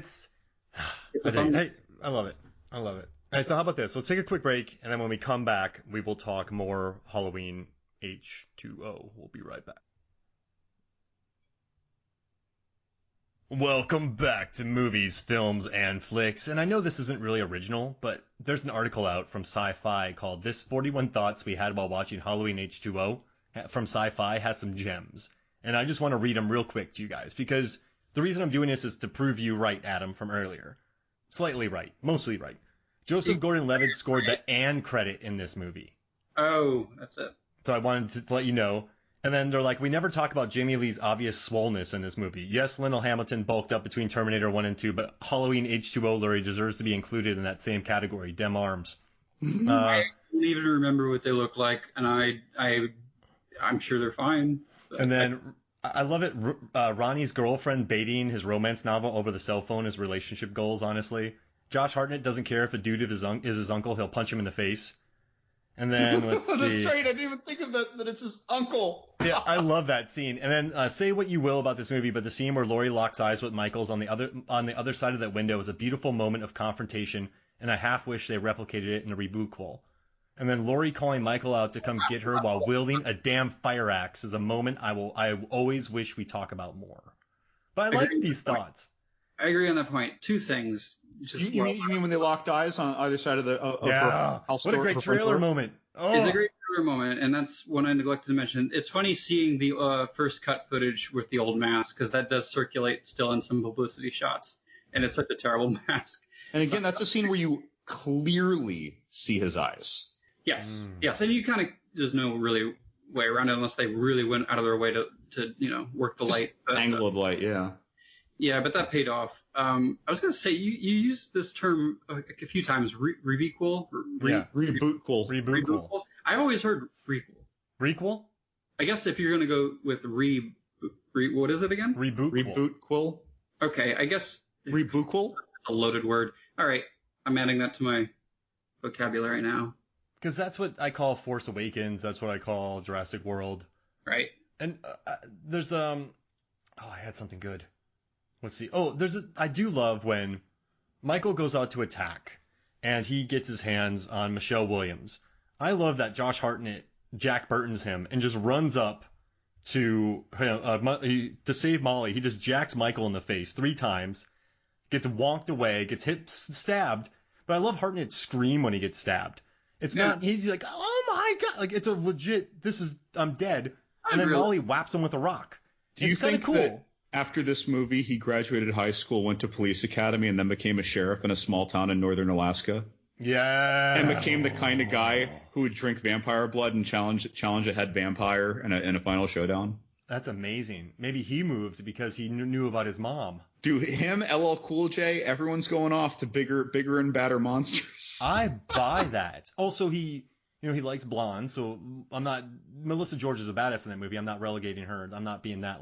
love it. I love it. All right, so how about this? Let's take a quick break, and then when we come back, we will talk more Halloween H20. We'll be right back. Welcome back to Movies, Films, and Flicks. And I know this isn't really original, but there's an article out from Sci-Fi called This 41 Thoughts We Had While Watching Halloween H20 from Sci-Fi has some gems. And I just want to read them real quick to you guys, because the reason I'm doing this is to prove you right, Adam, from earlier. slightly right, mostly right. Joseph Gordon-Levitt scored the "and" credit in this movie. Oh, that's it. So I wanted to let you know. And then they're like, we never talk about Jamie Lee's obvious swollenness in this movie. Yes, Lionel Hamilton bulked up between Terminator 1 and 2, but Halloween H20 Laurie deserves to be included in that same category. Dem arms. I don't even remember what they look like, and I'm sure they're fine. And then I love it. Ronnie's girlfriend baiting his romance novel over the cell phone as relationship goals, honestly. Josh Hartnett doesn't care if a dude is his uncle, he'll punch him in the face. And then let's see. That's right. I didn't even think of that it's his uncle. Yeah, I love that scene. And then say what you will about this movie, but the scene where Laurie locks eyes with Michaels on the other side of that window is a beautiful moment of confrontation, and I half wish they replicated it in a rebootquel. And then Laurie calling Michael out to come get her while wielding a damn fire axe is a moment I always wish we talk about more. But I like these thoughts. I agree on that point. Two things. You mean when they locked eyes on either side of her house? What a great trailer moment. Oh. It's a great trailer moment, and that's one I neglected to mention. It's funny seeing the first cut footage with the old mask, because that does circulate still in some publicity shots, and it's such a terrible mask. And again, that's a scene where you clearly see his eyes. Yes, yes, and you kind of, there's no really way around it unless they really went out of their way to work the light. Angle of light, yeah. Yeah, but that paid off. I was going to say, you used this term a few times, rebequel? Rebootquel. I've always heard requel. Requel? I guess if you're going to go with what is it again? Rebootquel. Okay, I guess. Rebootquel? It's a loaded word. All right, I'm adding that to my vocabulary now. Because that's what I call Force Awakens. That's what I call Jurassic World. Right. And there's I had something good. Let's see. Oh, I do love when Michael goes out to attack and he gets his hands on Michelle Williams. I love that Josh Hartnett Jack Burton's him and just runs up to him to save Molly. He just jacks Michael in the face 3 times, gets wonked away, gets stabbed. But I love Hartnett's scream when he gets stabbed. It's not, he's like, oh my God. Like, it's a legit, I'm dead. And then Molly whaps him with a rock. Do you think that after this movie, he graduated high school, went to police academy, and then became a sheriff in a small town in northern Alaska? Yeah. And became the kind of guy who would drink vampire blood and challenge a head vampire in a final showdown? That's amazing. Maybe he moved because he knew about his mom. Dude, him, LL Cool J, everyone's going off to bigger and badder monsters. I buy that. Also, he likes blondes, so Melissa George is a badass in that movie. I'm not relegating her. I'm not being that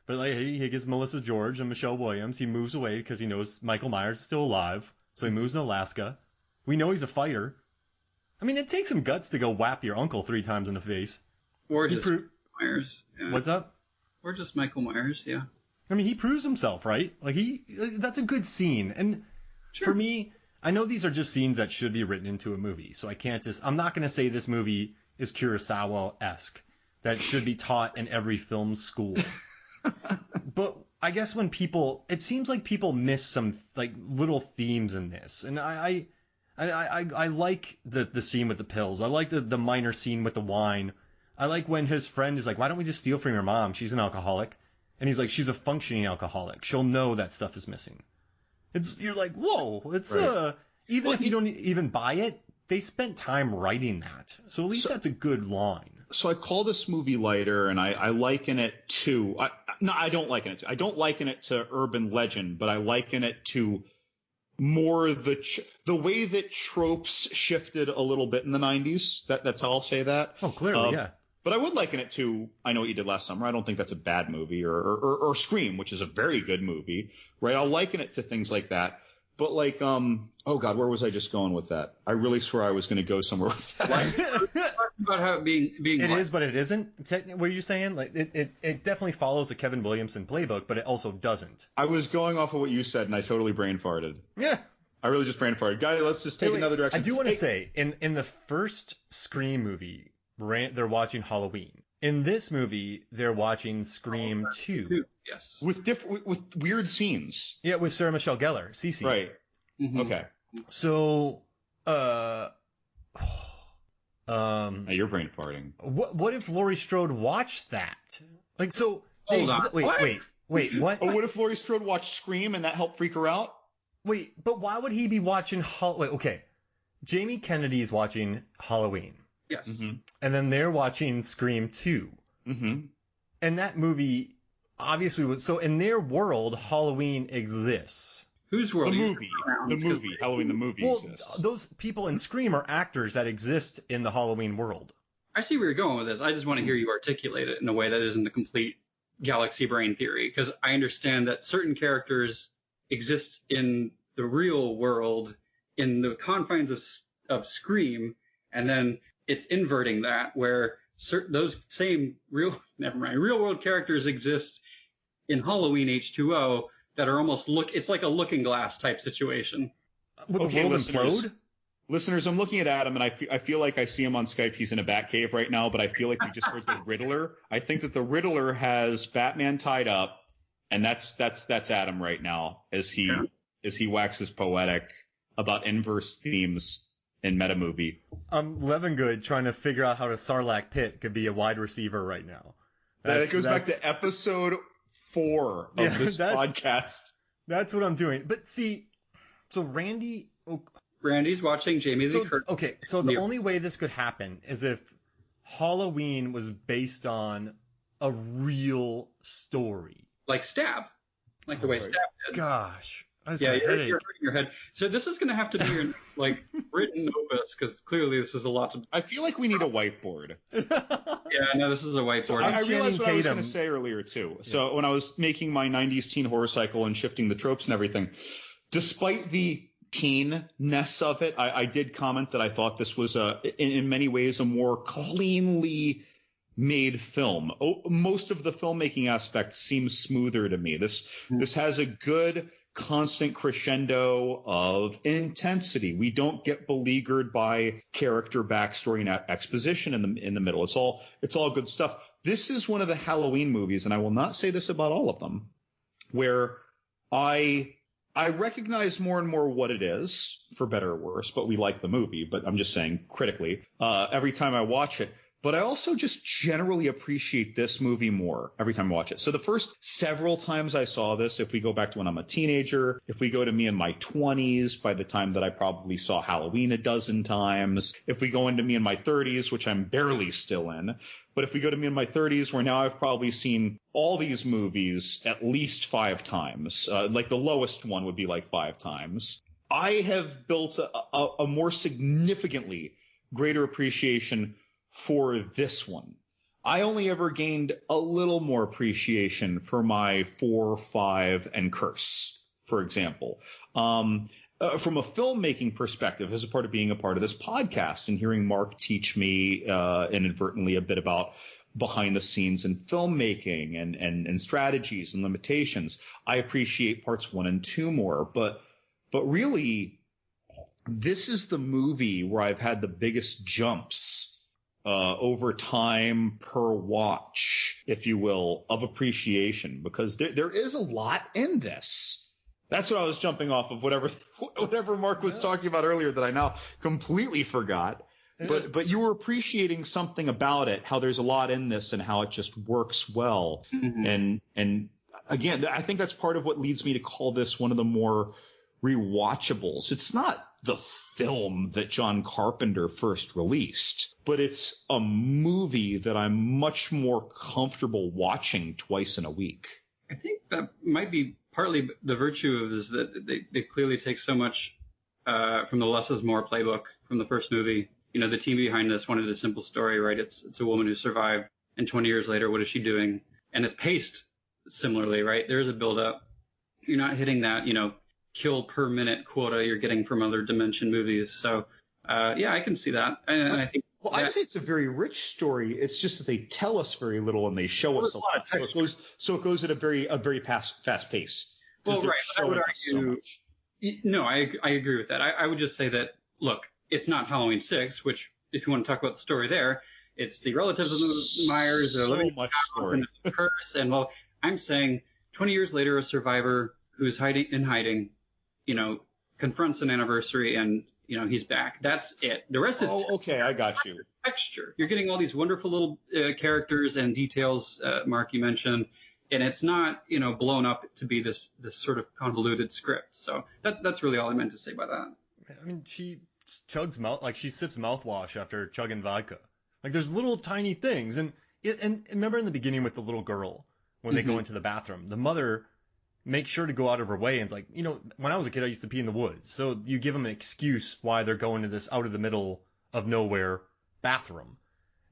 but he gets Melissa George and Michelle Williams. He moves away because he knows Michael Myers is still alive, so he moves to Alaska. We know he's a fighter. I mean, it takes some guts to go whap your uncle 3 times in the face. Or just Myers. Yeah. What's up? Or just Michael Myers, yeah. I mean, he proves himself, right? That's a good scene. And for me, I know these are just scenes that should be written into a movie, so I'm not going to say this movie is Kurosawa-esque, that should be taught in every film school. But I guess it seems like people miss some little themes in this, and I like the scene with the pills. I like the minor scene with the wine. I like when his friend is like, "Why don't we just steal from your mom? She's an alcoholic," and he's like, "She's a functioning alcoholic. She'll know that stuff is missing." You're like, whoa! It's right. Even if you don't even buy it, they spent time writing that, so at least that's a good line. So I call this movie lighter, and I liken it to I don't liken it to. I don't liken it to urban legend, but I liken it to more the way that tropes shifted a little bit in the 90s. That's how I'll say that. Oh, clearly, yeah. But I would liken it to I Know What You Did Last Summer. I don't think that's a bad movie, or Scream, which is a very good movie, right? I'll liken it to things like that. But oh God, where was I just going with that? I really swear I was going to go somewhere with that. About how being it is, but it isn't. What are you saying? It definitely follows the Kevin Williamson playbook, but it also doesn't. I was going off of what you said, and I totally brain farted. Yeah, I really just brain farted. Guys, let's just take another direction. I do want to say, in the first Scream movie, they're watching Halloween. In this movie, they're watching Scream 2. Yes. With weird scenes. Yeah, with Sarah Michelle Gellar, Cece. Right. Mm-hmm. Okay. So, you're brain farting. What if Laurie Strode watched that? Wait, what? what? Oh, what if Laurie Strode watched Scream and that helped freak her out? Wait, but why would he be watching Wait, okay. Jamie Kennedy is watching Halloween. Yes. Mm-hmm. And then they're watching Scream 2. Mm-hmm. And that movie obviously was... So in their world, Halloween exists. Whose world? The movie. Halloween the movie exists. Those people in Scream are actors that exist in the Halloween world. I see where you're going with this. I just want to hear you articulate it in a way that isn't a complete galaxy brain theory, because I understand that certain characters exist in the real world in the confines of Scream, and then it's inverting that where those same real world characters exist in Halloween H20 that are almost it's like a Looking Glass type situation. Would the world implode? Listeners, I'm looking at Adam, and I feel like I see him on Skype. He's in a Batcave right now, but I feel like we just heard the Riddler. I think that the Riddler has Batman tied up, and that's Adam right now as he waxes poetic about inverse themes in meta movie. Levengood trying to figure out how to Sarlacc pit could be a wide receiver right now. That goes back to episode 4 of this podcast. That's what I'm doing. But see, so Randy's watching Jamie Lee Curtis. Okay, so the only way this could happen is if Halloween was based on a real story. Like Stab. Like the way Stab did. Gosh. You're hurting your head. So this is going to have to be your written opus, because clearly this is a lot to... I feel like we need a whiteboard. Yeah, no, this is a whiteboard. So I realized what I was going to say earlier, too. So when I was making my 90s teen horror cycle and shifting the tropes and everything, despite the teenness of it, I did comment that I thought this was in many ways a more cleanly made film. Most of the filmmaking aspect seems smoother to me. This has a good constant crescendo of intensity. We don't get beleaguered by character backstory and exposition in the middle. It's all good stuff. This is one of the Halloween movies, and I will not say this about all of them, where I recognize more and more what it is, for better or worse, but we like the movie, but I'm just saying critically, every time I watch it. But I also just generally appreciate this movie more every time I watch it. So the first several times I saw this, if we go back to when I'm a teenager, if we go to me in my 20s, by the time that I probably saw Halloween a dozen times, if we go into me in my 30s, which I'm barely still in, but if we go to me in my 30s, where now I've probably seen all these movies at least 5 times, like the lowest one would be like 5 times, I have built a more significantly greater appreciation for this one. I only ever gained a little more appreciation for my 4, 5, and Curse, for example. From a filmmaking perspective, as a part of being a part of this podcast and hearing Mark teach me inadvertently a bit about behind the scenes in filmmaking and strategies and limitations, I appreciate parts 1 and 2 more. But really, this is the movie where I've had the biggest jumps over time per watch, if you will, of appreciation, because there is a lot in this. That's what I was jumping off of, whatever Mark was talking about earlier that I now completely forgot. But you were appreciating something about it, how there's a lot in this and how it just works well. Mm-hmm. And again, I think that's part of what leads me to call this one of the more rewatchables. It's not the film that John Carpenter first released, but it's a movie that I'm much more comfortable watching twice in a week. I think that might be partly the virtue of this, that they clearly take so much from the Less is More playbook from the first movie. You know, the team behind this wanted a simple story, right? It's a woman who survived, and 20 years later, what is she doing? And it's paced similarly, right? There is a build-up. You're not hitting that, kill per minute quota you're getting from other Dimension movies. So, yeah, I can see that. And I think. Well, I'd say it's a very rich story. It's just that they tell us very little and they show us a lot. So it goes at a very fast pace. Well, right. But I would argue. No, I agree with that. I would just say that, look, it's not Halloween 6, which, if you want to talk about the story there, it's the relatives of the Myers, the living story, and the curse. And well, I'm saying 20 years later, a survivor who's hiding, confronts an anniversary and, he's back. That's it. The rest is okay. I got you. Texture. You're getting all these wonderful little characters and details, Mark, you mentioned, and it's not, blown up to be this sort of convoluted script. So that's really all I meant to say by that. I mean, she she sips mouthwash after chugging vodka. Like there's little tiny things, and remember in the beginning with the little girl when they go into the bathroom, the mother makes sure to go out of her way and it's like, when I was a kid I used to pee in the woods, so you give them an excuse why they're going to this out of the middle of nowhere bathroom,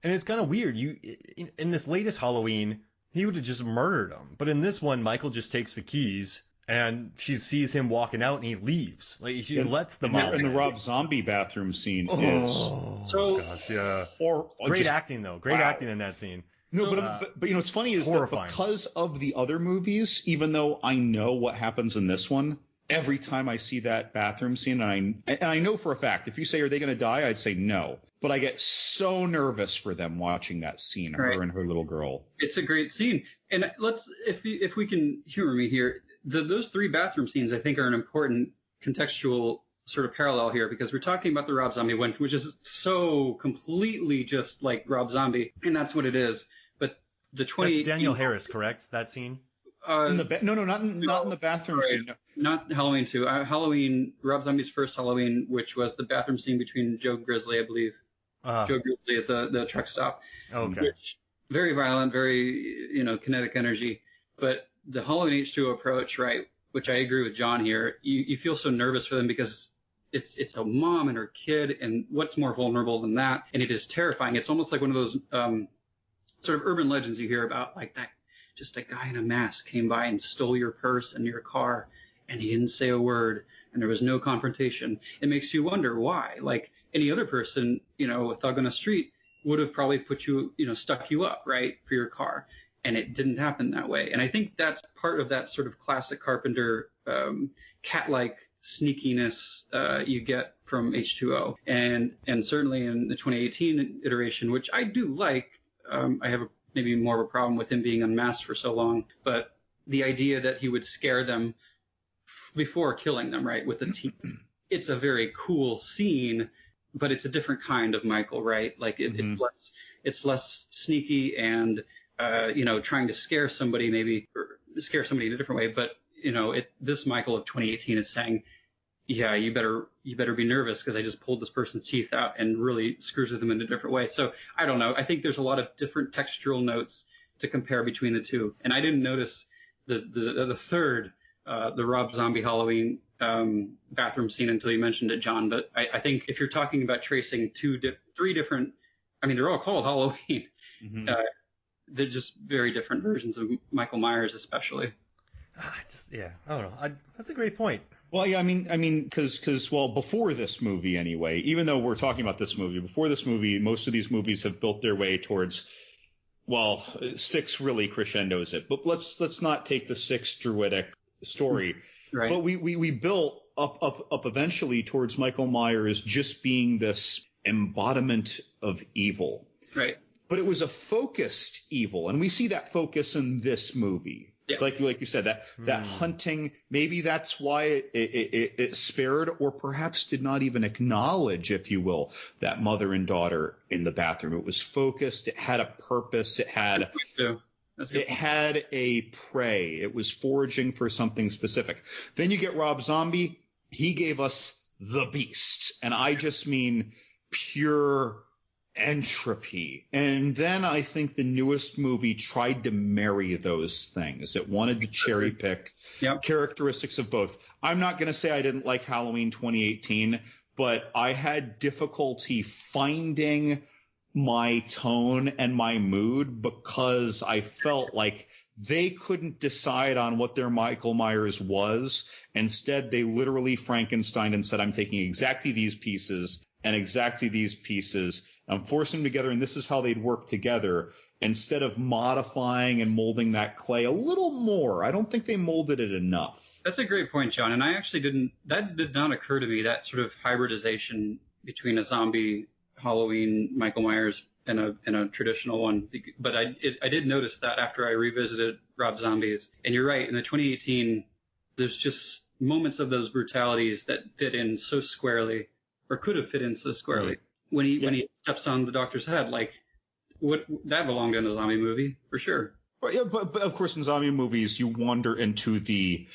and it's kind of weird. In this latest Halloween, he would have just murdered him, but in this one, Michael just takes the keys. And she sees him walking out, and he leaves. Like she lets them out. And the Rob Zombie bathroom scene is so gosh, yeah. Great acting though. Great acting in that scene. No, but what's funny is horrifying. That because of the other movies, even though I know what happens in this one, every time I see that bathroom scene, and I know for a fact, if you say, are they going to die? I'd say no. But I get so nervous for them watching that scene, her and her little girl. It's a great scene. And if we can humor me here, those three bathroom scenes, I think, are an important contextual sort of parallel here, because we're talking about the Rob Zombie one, which is so completely just like Rob Zombie, and that's what it is. But the 20 That's Daniel Harris, correct? That scene? Not in the bathroom scene. No. Not Halloween 2. Rob Zombie's first Halloween, which was the bathroom scene between Joe Grizzly, I believe. Joe Grizzly at the truck stop. Okay. Which, very violent, very, kinetic energy. But the Halloween H2O approach, right, which I agree with John here, you feel so nervous for them because it's a mom and her kid, and what's more vulnerable than that? And it is terrifying. It's almost like one of those sort of urban legends you hear about, like that just a guy in a mask came by and stole your purse and your car, and he didn't say a word, and there was no confrontation. It makes you wonder why. Like any other person, a thug on the street would have probably put you, stuck you up, right, for your car. And it didn't happen that way. And I think that's part of that sort of classic Carpenter cat-like sneakiness you get from H2O. And certainly in the 2018 iteration, which I do like, I have maybe more of a problem with him being unmasked for so long. But the idea that he would scare them before killing them, right, with the teeth. It's a very cool scene, but it's a different kind of Michael, right? Like it's less sneaky and trying to scare somebody maybe, or scare somebody in a different way. But, this Michael of 2018 is saying, yeah, you better be nervous because I just pulled this person's teeth out, and really screws with them in a different way. So I don't know. I think there's a lot of different textural notes to compare between the two. And I didn't notice the third, the Rob Zombie Halloween bathroom scene until you mentioned it, John. But I think if you're talking about tracing three different, I mean, they're all called Halloween. Mm-hmm. They're just very different versions of Michael Myers, especially. I don't know. That's a great point. Well, yeah, I mean, because before this movie anyway, even though we're talking about this movie, before this movie, most of these movies have built their way towards, 6 really crescendos it. But let's not take the 6 druidic story. Right. But we built up eventually towards Michael Myers just being this embodiment of evil. Right. But it was a focused evil, and we see that focus in this movie. Yeah. Like you said, that hunting, maybe that's why it spared, or perhaps did not even acknowledge, if you will, that mother and daughter in the bathroom. It was focused. It had a purpose. It had a prey. It was foraging for something specific. Then you get Rob Zombie. He gave us the beast, and I just mean pure entropy. And then I think the newest movie tried to marry those things. It wanted to cherry pick characteristics of both. I'm not going to say I didn't like Halloween 2018, but I had difficulty finding my tone and my mood because I felt like they couldn't decide on what their Michael Myers was. Instead, they literally Frankenstein and said, I'm taking exactly these pieces and exactly these pieces. I'm forcing them together, and this is how they'd work together, instead of modifying and molding that clay a little more. I don't think they molded it enough. That's a great point, John. And I actually that did not occur to me, that sort of hybridization between a zombie Halloween Michael Myers and a traditional one. But I did notice that after I revisited Rob Zombie's. And you're right, in the 2018, there's just moments of those brutalities that fit in so squarely, or could have fit in so squarely. Right. When he steps on the doctor's head, like that belonged in a zombie movie for sure. Right, yeah, but of course in zombie movies you wander into the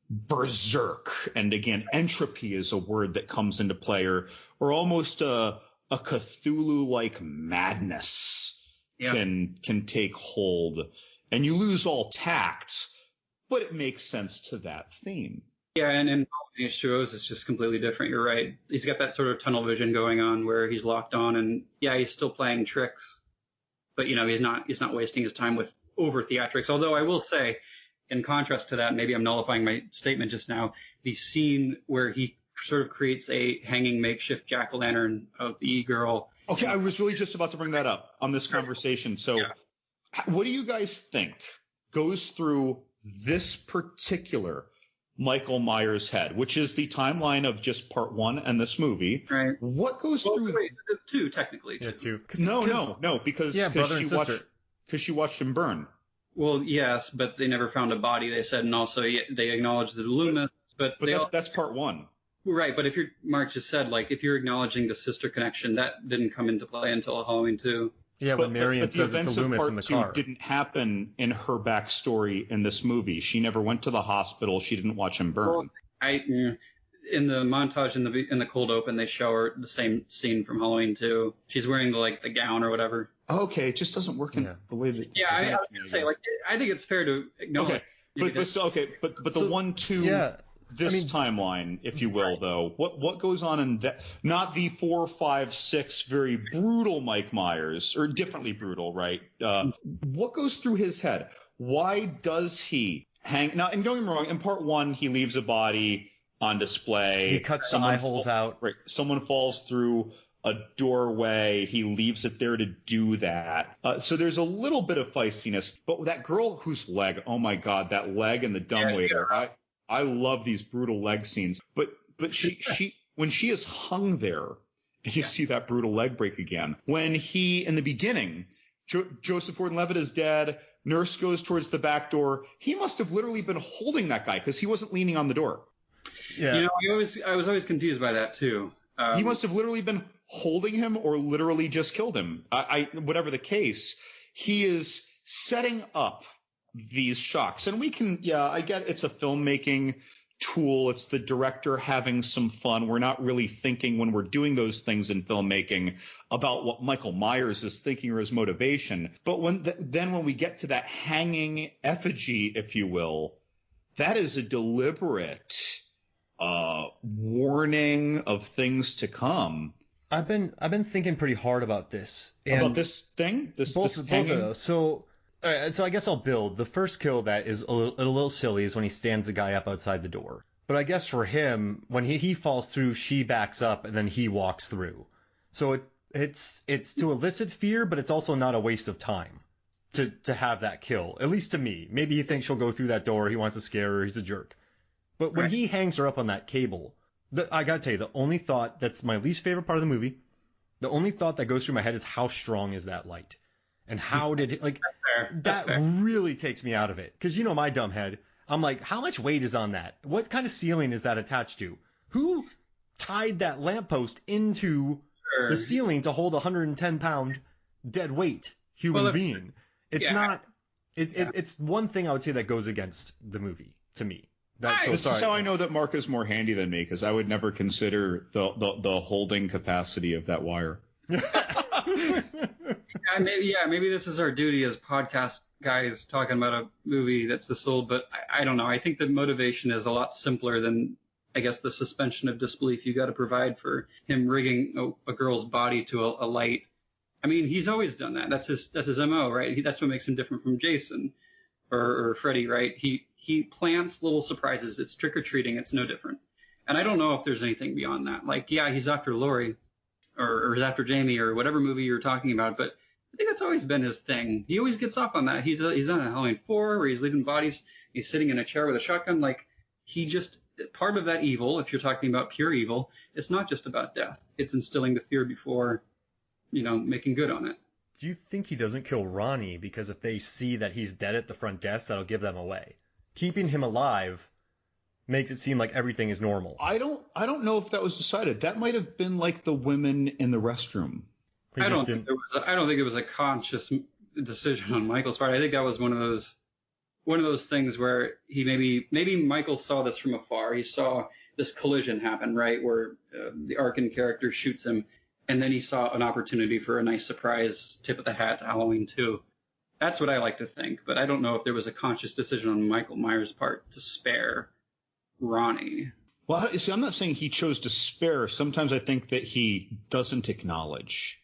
berserk, and again entropy is a word that comes into play, or almost a Cthulhu-like madness can take hold, and you lose all tact, but it makes sense to that theme. Yeah, and in these shows, it's just completely different. You're right. He's got that sort of tunnel vision going on where he's locked on, and yeah, he's still playing tricks, but you know, he's not wasting his time with over theatrics. Although I will say, in contrast to that, maybe I'm nullifying my statement just now, the scene where he sort of creates a hanging makeshift jack-o'-lantern of the e-girl. Okay, I was really just about to bring that up on this conversation. So what do you guys think goes through this particular Michael Myers head, which is the timeline of just part one and this movie? Right. What goes through? Wait, two, technically. Yeah, two. No, because she watched him burn. Well, yes, but they never found a body, they said, and also they acknowledged the Loomis. But that's part one. Right, but Mark just said, like, if you're acknowledging the sister connection, that didn't come into play until Halloween 2. Yeah, when Marion says it's a Loomis in the car. But didn't happen in her backstory in this movie. She never went to the hospital. She didn't watch him burn. Well, in the montage in the cold open, they show her the same scene from Halloween 2. She's wearing the gown or whatever. Okay, it just doesn't work in the way that. Yeah, I was gonna say, I think it's fair to acknowledge. Okay, but the 1-2. Yeah. Timeline, if you will, though, what goes on in that? Not the 4, 5, 6 very brutal Mike Myers, or differently brutal, right? What goes through his head? Why does he hang? Now, and don't get me wrong, in part one, he leaves a body on display. He cuts the eye holes out. Right. Someone falls through a doorway. He leaves it there to do that. So there's a little bit of feistiness. But that girl whose leg, oh my God, that leg and the dumbwaiter. I love these brutal leg scenes, but she when she is hung there, and you see that brutal leg break again. When he, in the beginning, Joseph Gordon-Levitt is dead, nurse goes towards the back door. He must have literally been holding that guy because he wasn't leaning on the door. Yeah, I was always confused by that too. He must have literally been holding him or literally just killed him. Whatever the case, he is setting up these shocks. And we can, I get it's a filmmaking tool. It's the director having some fun. We're not really thinking when we're doing those things in filmmaking about what Michael Myers is thinking or his motivation. But when we get to that hanging effigy, if you will, that is a deliberate warning of things to come. I've been thinking pretty hard about this. About this thing? Both of those. So all right, so I guess I'll build. The first kill that is a little silly is when he stands the guy up outside the door. But I guess for him, when he falls through, she backs up and then he walks through. So it's to elicit fear, but it's also not a waste of time to have that kill, at least to me. Maybe he thinks she'll go through that door. He wants to scare her. He's a jerk. But when he hangs her up on that cable, I got to tell you, the only thought that's my least favorite part of the movie, the only thought that goes through my head is how strong is that light? And how did it, that really takes me out of it. Because my dumb head, I'm like, how much weight is on that? What kind of ceiling is that attached to? Who tied that lamppost into the ceiling to hold a 110-pound dead weight human being? It's not. It's one thing I would say that goes against the movie to me. This is how I know that Mark is more handy than me, because I would never consider the holding capacity of that wire. Maybe this is our duty as podcast guys talking about a movie that's this old, but I don't know. I think the motivation is a lot simpler than, I guess, the suspension of disbelief you got to provide for him rigging a girl's body to a light. I mean, he's always done that. That's his MO, right? That's what makes him different from Jason or Freddy, right? He plants little surprises. It's trick-or-treating. It's no different. And I don't know if there's anything beyond that. Like, yeah, he's after Laurie or he's after Jamie or whatever movie you're talking about, but I think that's always been his thing. He always gets off on that. He's done a Halloween 4 where he's leaving bodies. He's sitting in a chair with a shotgun. Like, he just, part of that evil, if you're talking about pure evil, it's not just about death. It's instilling the fear before, making good on it. Do you think he doesn't kill Ronnie because if they see that he's dead at the front desk, that'll give them away? Keeping him alive makes it seem like everything is normal. I don't know if that was decided. That might have been like the women in the restroom. I don't think it was a conscious decision on Michael's part. I think that was one of those things where he maybe Michael saw this from afar. He saw this collision happen, right, where the Arkin character shoots him, and then he saw an opportunity for a nice surprise tip of the hat to Halloween 2. That's what I like to think, but I don't know if there was a conscious decision on Michael Myers' part to spare Ronnie. Well, see, I'm not saying he chose to spare. Sometimes I think that he doesn't acknowledge.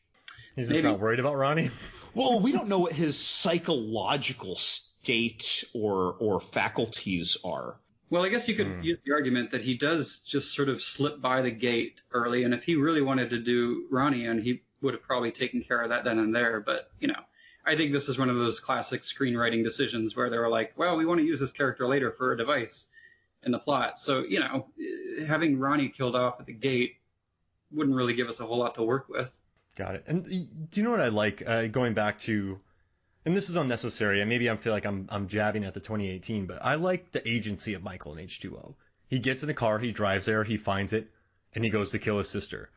He's just not worried about Ronnie? Well, we don't know what his psychological state or faculties are. Well, I guess you could use the argument that he does just sort of slip by the gate early, and if he really wanted to do Ronnie in, he would have probably taken care of that then and there. But, I think this is one of those classic screenwriting decisions where they were like, well, we want to use this character later for a device in the plot. So, having Ronnie killed off at the gate wouldn't really give us a whole lot to work with. Got it. And do you know what I like? Going back to, and this is unnecessary, and maybe I feel like I'm jabbing at the 2018, but I like the agency of Michael in H2O. He gets in a car, he drives there, he finds it, and he goes to kill his sister.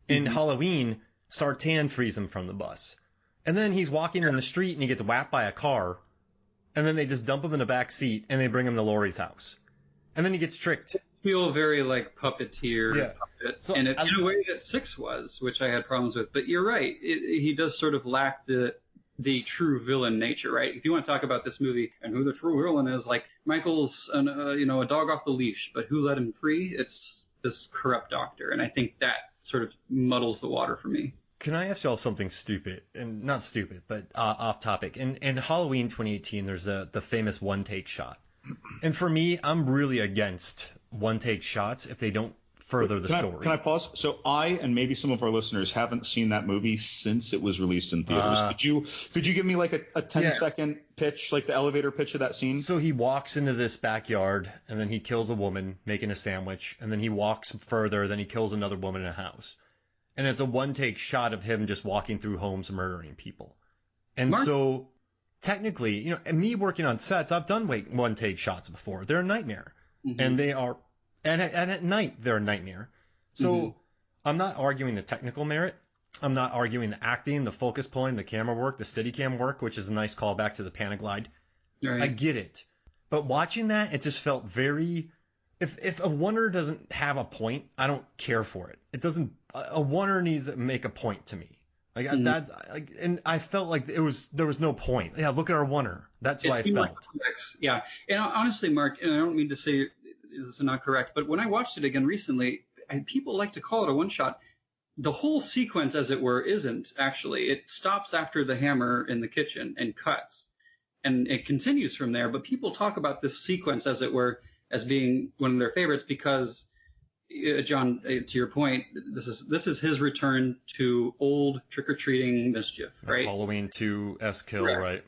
In Halloween, Sartan frees him from the bus. And then he's walking in the street and he gets whacked by a car, and then they just dump him in the back seat and they bring him to Laurie's house. And then he gets tricked. Feel very like puppeteer, puppet. So in a way that 6 was, which I had problems with. But you're right, he does sort of lack the true villain nature, right? If you want to talk about this movie and who the true villain is, like Michael's, a dog off the leash, but who let him free? It's this corrupt doctor, and I think that sort of muddles the water for me. Can I ask y'all something stupid? And not stupid, but off topic. In Halloween 2018, there's the famous one-take shot. And for me, I'm really against one-take shots if they don't further the story. Can I pause? So I and maybe some of our listeners haven't seen that movie since it was released in theaters. Could you give me like a 10-second pitch, like the elevator pitch of that scene? So he walks into this backyard, and then he kills a woman making a sandwich, and then he walks further, then he kills another woman in a house. And it's a one-take shot of him just walking through homes and murdering people. And so, technically, me working on sets, I've done one-take shots before. They're a nightmare. Mm-hmm. And they are, and at night, they're a nightmare. So, I'm not arguing the technical merit. I'm not arguing the acting, the focus pulling, the camera work, the Steadicam work, which is a nice callback to the Panaglide. Right. I get it. But watching that, it just felt very... If a oneer doesn't have a point, I don't care for it. It doesn't. A oneer needs to make a point to me. That's and I felt like there was no point. Yeah, look at our oneer. That's what I felt. Yeah, and honestly, Mark, and I don't mean to say this is not correct, but when I watched it again recently, people like to call it a one shot. The whole sequence, as it were, isn't actually. It stops after the hammer in the kitchen and cuts, and it continues from there. But people talk about this sequence, as it were, as being one of their favorites because, John, to your point, this is his return to old trick-or-treating mischief, right? Halloween 2-esque kill, right?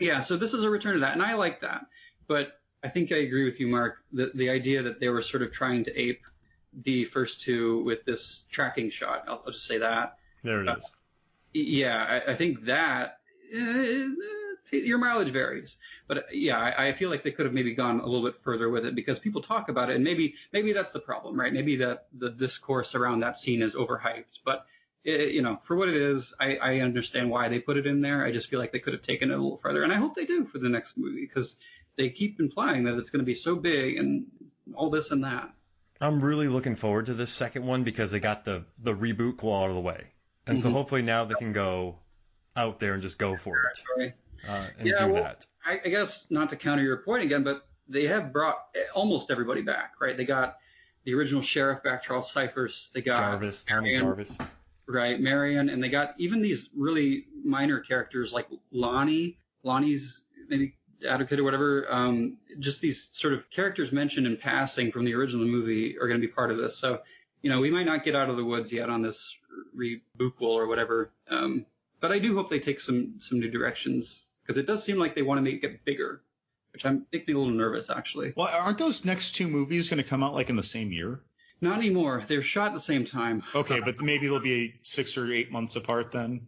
Yeah, so this is a return to that, and I like that. But I think I agree with you, Mark, the idea that they were sort of trying to ape the first two with this tracking shot. I'll just say that. There it is. Yeah, I think that... your mileage varies, but I feel like they could have maybe gone a little bit further with it because people talk about it, and maybe that's the problem, right? Maybe that the discourse around that scene is overhyped, but for what it is, I understand why they put it in there. I just feel like they could have taken it a little further, and I hope they do for the next movie because they keep implying that it's going to be so big and all this and that. I'm really looking forward to this second one because they got the reboot go out of the way, and so hopefully now they can go out there and just go for it. That. I guess not to counter your point again, but they have brought almost everybody back, right? They got the original sheriff back, Charles Cyphers. They got Tommy Jarvis. Right, Marion, and they got even these really minor characters like Lonnie's maybe advocate or whatever. Just these sort of characters mentioned in passing from the original movie are going to be part of this. So, we might not get out of the woods yet on this reboot or whatever. But I do hope they take some new directions because it does seem like they want to make it bigger, which makes me a little nervous, actually. Well, aren't those next two movies going to come out like in the same year? Not anymore. They're shot at the same time. Okay, but maybe they'll be 6 or 8 months apart then?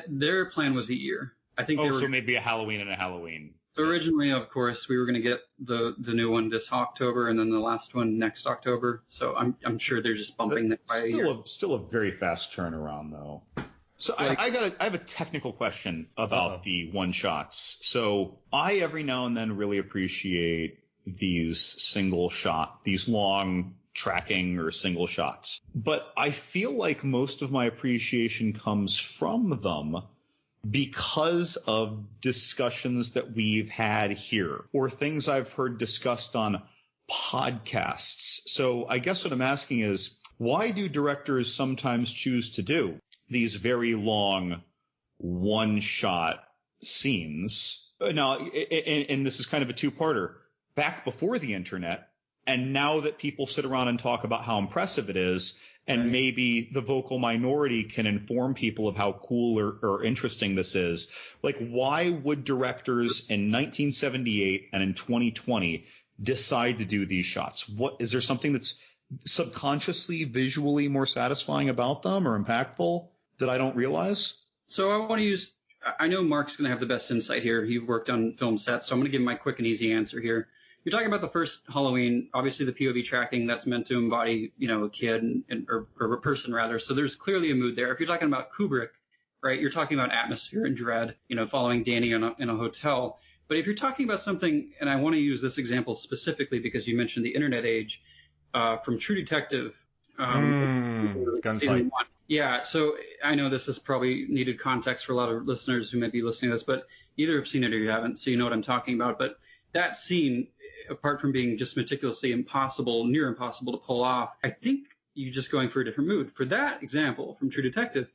Their plan was a year. I think. So maybe a Halloween and a Halloween. So originally, of course, we were going to get the new one this October and then the last one next October. So I'm sure they're just bumping that by a year. Still a very fast turnaround, though. So I have a technical question about the one shots. So I every now and then really appreciate these long tracking or single shots. But I feel like most of my appreciation comes from them because of discussions that we've had here or things I've heard discussed on podcasts. So I guess what I'm asking is, why do directors sometimes choose to do these very long one-shot scenes? Now, and this is kind of a two-parter. Back before the internet, and now that people sit around and talk about how impressive it is, and maybe the vocal minority can inform people of how cool or interesting this is, like, why would directors in 1978 and in 2020 decide to do these shots? Is there something that's subconsciously, visually more satisfying about them or impactful that I don't realize? So I know Mark's going to have the best insight here. You've worked on film sets, so I'm going to give him my quick and easy answer here. You're talking about the first Halloween, obviously the POV tracking that's meant to embody, a kid or a person rather. So there's clearly a mood there. If you're talking about Kubrick, right, you're talking about atmosphere and dread, following Danny in a hotel. But if you're talking about something, and I want to use this example specifically because you mentioned the internet age, from True Detective, gunfight. Yeah, so I know this is probably needed context for a lot of listeners who may be listening to this, but either have seen it or you haven't, so you know what I'm talking about. But that scene, apart from being just meticulously near impossible to pull off, I think you're just going for a different mood. For that example from True Detective,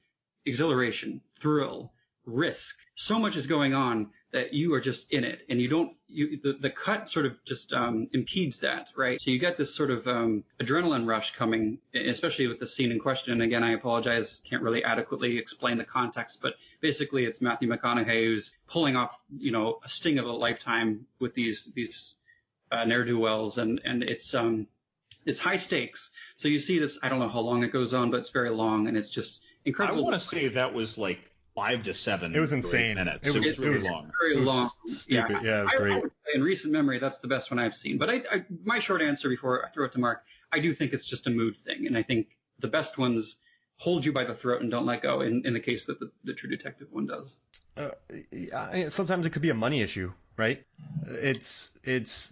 exhilaration, thrill, risk. So much is going on that you are just in it, and the cut sort of just impedes that, right? So you get this sort of adrenaline rush coming, especially with the scene in question. And again, I apologize, can't really adequately explain the context, but basically it's Matthew McConaughey who's pulling off, a sting of a lifetime with these ne'er-do-wells, and it's high stakes. So you see this, I don't know how long it goes on, but it's very long, and it's just incredible. I want to say that was like 5 to 7. It was insane. Minutes. It was really long. Very long. Stupid. Yeah, it was great. I would say in recent memory, that's the best one I've seen. But my short answer before I throw it to Mark, I do think it's just a mood thing, and I think the best ones hold you by the throat and don't let go. In the case that the True Detective one does. Sometimes it could be a money issue, right? It's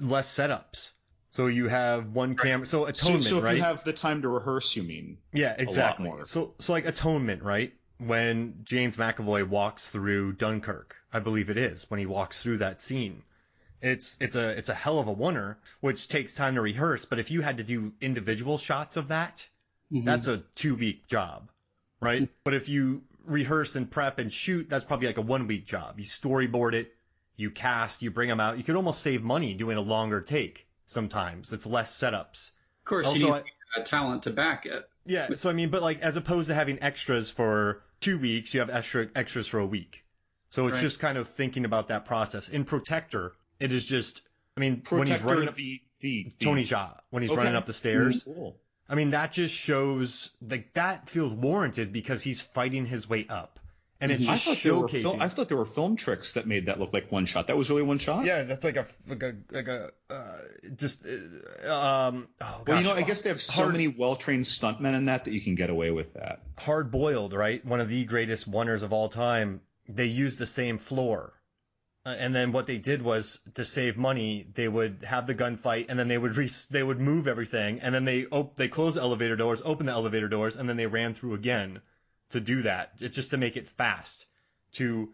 less setups. So you have one camera. So Atonement, so if right? you have the time to rehearse, you mean? Yeah, exactly. A lot more. So like Atonement, right? When James McAvoy walks through Dunkirk, I believe it is, when he walks through that scene. It's a hell of a oneer, which takes time to rehearse. But if you had to do individual shots of that, that's a 2-week job, right? But if you rehearse and prep and shoot, that's probably like a 1-week job. You storyboard it, you cast, you bring them out. You could almost save money doing a longer take sometimes. It's less setups. Of course, also, you need talent to back it. Yeah, so I mean, but like as opposed to having extras for 2 weeks, you have extras for a week. So it's just kind of thinking about that process. In Protector, it is just, I mean, when he's running up Tony Jaa, when he's running up the stairs, cool. I mean, that just shows like that feels warranted because he's fighting his way up. And it's just showcasing. I thought there were film tricks that made that look like one shot. That was really one shot? Yeah, that's like just well, I guess they have so many well-trained stuntmen in that you can get away with that. Hard Boiled, right? One of the greatest oneers of all time. They used the same floor. And then what they did was, to save money, they would have the gunfight, and then they would move everything, and then they closed the elevator doors, opened the elevator doors, and then they ran through again to do that. It's just to make it fast, to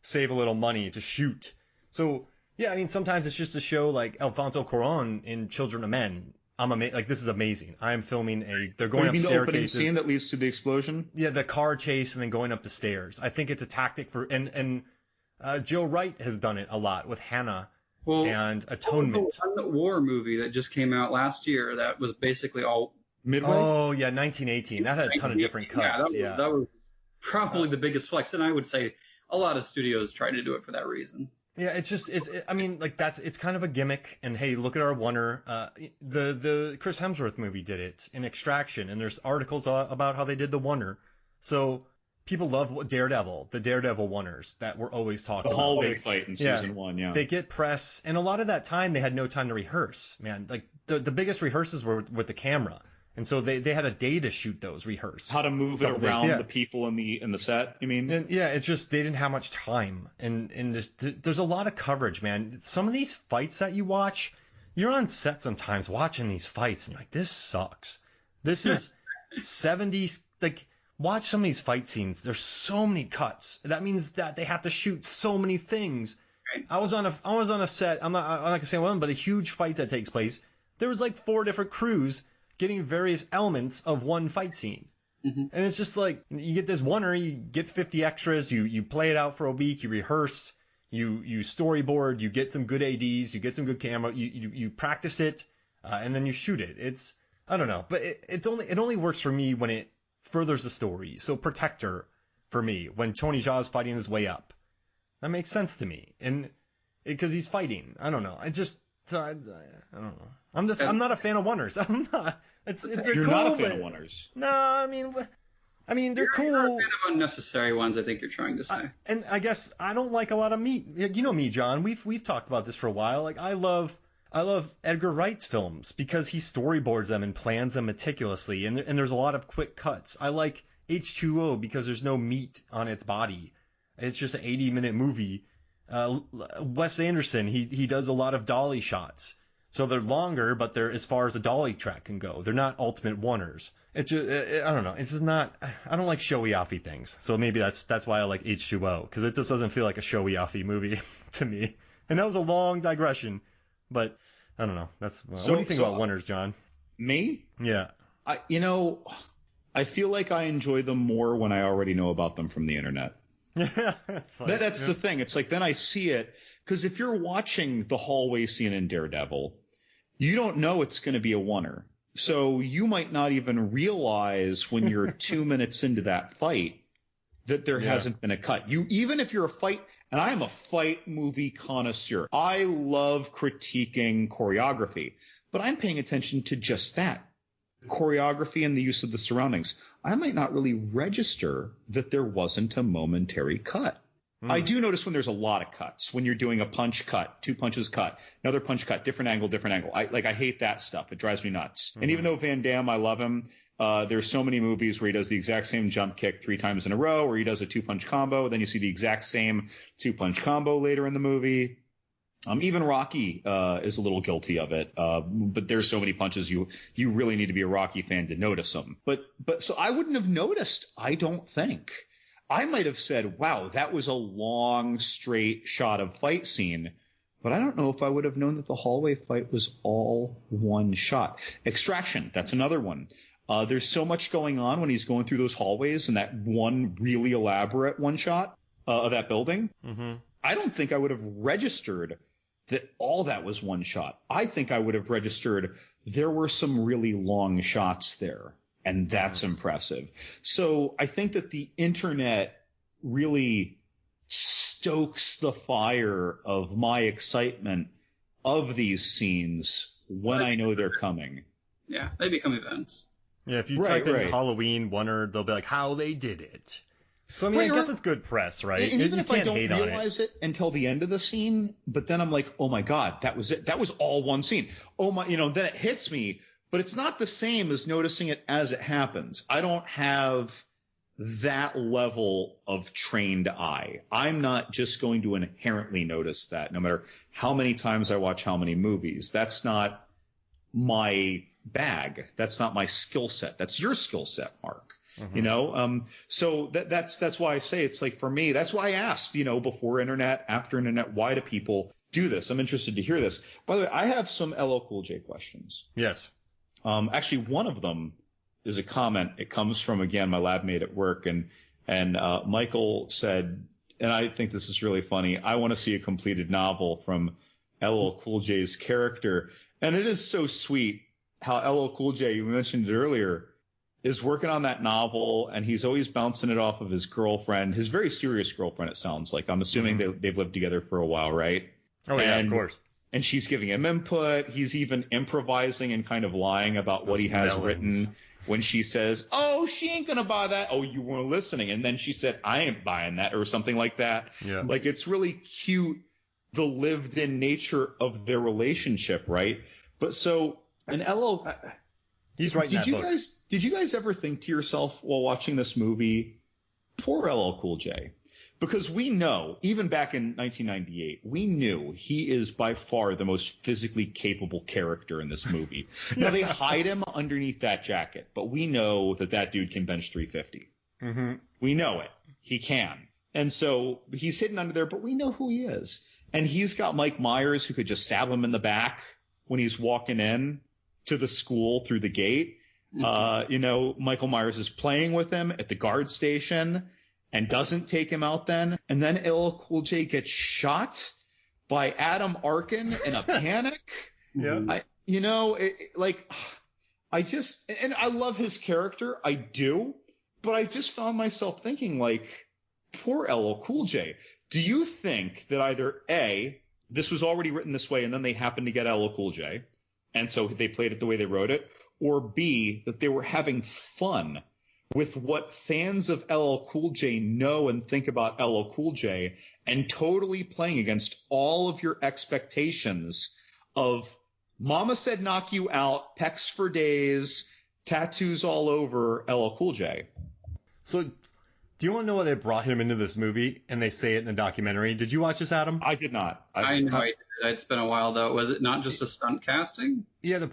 save a little money, to shoot. So, yeah, I mean, sometimes it's just to show, like, Alfonso Cuarón in Children of Men. Like, this is amazing. I am filming they're going up staircases. The opening scene that leads to the explosion? Yeah, the car chase and then going up the stairs. I think it's a tactic and Joe Wright has done it a lot with Hannah and Atonement. The war movie that just came out last year that was basically all Midway? Oh, yeah, 1918. That had a ton of different cuts. Yeah, that was probably the biggest flex. And I would say a lot of studios tried to do it for that reason. Yeah, it's kind of a gimmick. And hey, look at our oneer. The Chris Hemsworth movie did it in Extraction. And there's articles about how they did the oneer. So people love Daredevil, the Daredevil oneers that were always talked about. The hallway fight in season 1, yeah. They get press. And a lot of that time, they had no time to rehearse, man. Like the biggest rehearses were with the camera. And so they had a day to shoot those, rehearse. How to move it around the people in the set, you mean? And yeah, it's just they didn't have much time. And there's a lot of coverage, man. Some of these fights that you watch, you're on set sometimes watching these fights and you're like, this sucks. This is 70s. Like, watch some of these fight scenes. There's so many cuts. That means that they have to shoot so many things. I was on a set. I'm not gonna say one, but a huge fight that takes place. There was like 4 different crews getting various elements of one fight scene. Mm-hmm. And it's just like, you get this oneer, you get 50 extras, you play it out for a week, you rehearse, you storyboard, you get some good ADs, you get some good camera, you practice it, and then you shoot it. It's, I don't know, but it only works for me when it furthers the story. So Protector, for me, when Tony Jaa's fighting his way up, that makes sense to me. And because he's fighting, I don't know. I don't know. I'm not a fan of oneers. I'm not. You're cool, not a fan of oneers. No, I mean they're cool. You're a fan of unnecessary ones, I think you're trying to say. And I guess I don't like a lot of meat. You know me, John. We've talked about this for a while. Like, I love Edgar Wright's films because he storyboards them and plans them meticulously, and there's a lot of quick cuts. I like H2O because there's no meat on its body. It's just an 80-minute movie. Wes Anderson, he does a lot of dolly shots. So they're longer, but they're as far as the dolly track can go. They're not ultimate oneers. It's just, I don't know. It's just not. I don't like showy-offy things. So maybe that's why I like H2O, because it just doesn't feel like a showy-offy movie to me. And that was a long digression, but I don't know. What do you think about oneers, John? Me? Yeah. I feel like I enjoy them more when I already know about them from the internet. Yeah, that's funny. That's the thing. It's like, then I see it, because if you're watching the hallway scene in Daredevil, you don't know it's going to be a oneer. So you might not even realize when you're 2 minutes into that fight that there hasn't been a cut. Even if you're a fight, and I am a fight movie connoisseur. I love critiquing choreography, but I'm paying attention to just that. Choreography and the use of the surroundings. I might not really register that there wasn't a momentary cut. I do notice when there's a lot of cuts, when you're doing a punch cut, 2 punches cut, another punch cut, different angle. I hate that stuff. It drives me nuts. And even though Van Damme, I love him, there's so many movies where he does the exact same jump kick 3 times in a row, or he does a 2-punch combo, then you see the exact same 2-punch combo later in the movie. Even Rocky is a little guilty of it, but there's so many punches you really need to be a Rocky fan to notice them. But so I wouldn't have noticed, I don't think. I might have said, wow, that was a long, straight shot of fight scene, but I don't know if I would have known that the hallway fight was all one shot. Extraction, that's another one. There's so much going on when he's going through those hallways and that one really elaborate one shot of that building. Mm-hmm. I don't think I would have registered that all that was one shot. I think I would have registered there were some really long shots there. And that's impressive. So I think that the internet really stokes the fire of my excitement of these scenes when I know they're coming. Yeah, they become events. Yeah, if you type in Halloween oneer, they'll be like, how they did it. So, I mean, I guess it's good press, right? And even if I don't realize it until the end of the scene, but then I'm like, oh my God, that was it. That was all one scene. Oh my, then it hits me. But it's not the same as noticing it as it happens. I don't have that level of trained eye. I'm not just going to inherently notice that no matter how many times I watch how many movies. That's not my bag. That's not my skill set. That's your skill set, Mark. Mm-hmm. So that's why I say it's like, for me, that's why I asked, before internet, after internet, why do people do this? I'm interested to hear this. By the way, I have some LL Cool J questions. Yes. Actually, one of them is a comment. It comes from, again, my lab mate at work. And Michael said, and I think this is really funny, I want to see a completed novel from LL Cool J's character. And it is so sweet how LL Cool J, you mentioned it earlier, is working on that novel. And he's always bouncing it off of his girlfriend, his very serious girlfriend, it sounds like. I'm assuming they've lived together for a while, right? Oh, yeah, of course. And she's giving him input. He's even improvising and kind of lying about what he has written when she says, oh, she ain't going to buy that. Oh, you weren't listening. And then she said, I ain't buying that, or something like that. Yeah. Like, it's really cute, the lived in nature of their relationship, right? But so, and LL, He's writing that book. Did you guys ever think to yourself while watching this movie, poor LL Cool J? Because we know, even back in 1998, we knew he is by far the most physically capable character in this movie. Now, they hide him underneath that jacket, but we know that dude can bench 350. Mm-hmm. We know it. He can. And so he's hidden under there, but we know who he is. And he's got Mike Myers, who could just stab him in the back when he's walking in to the school through the gate. Mm-hmm. Michael Myers is playing with him at the guard station and doesn't take him out then. And then LL Cool J gets shot by Adam Arkin in a panic. Yeah. And I love his character. I do. But I just found myself thinking, like, poor LL Cool J. Do you think that either A, this was already written this way and then they happened to get LL Cool J, and so they played it the way they wrote it, or B, that they were having fun with what fans of LL Cool J know and think about LL Cool J and totally playing against all of your expectations of Mama Said Knock You Out, pecs for days, tattoos all over LL Cool J? So, do you want to know why they brought him into this movie? And they say it in the documentary. Did you watch this, Adam? I did not. I know I did. It's been a while, though. Was it not just a stunt casting? Yeah, the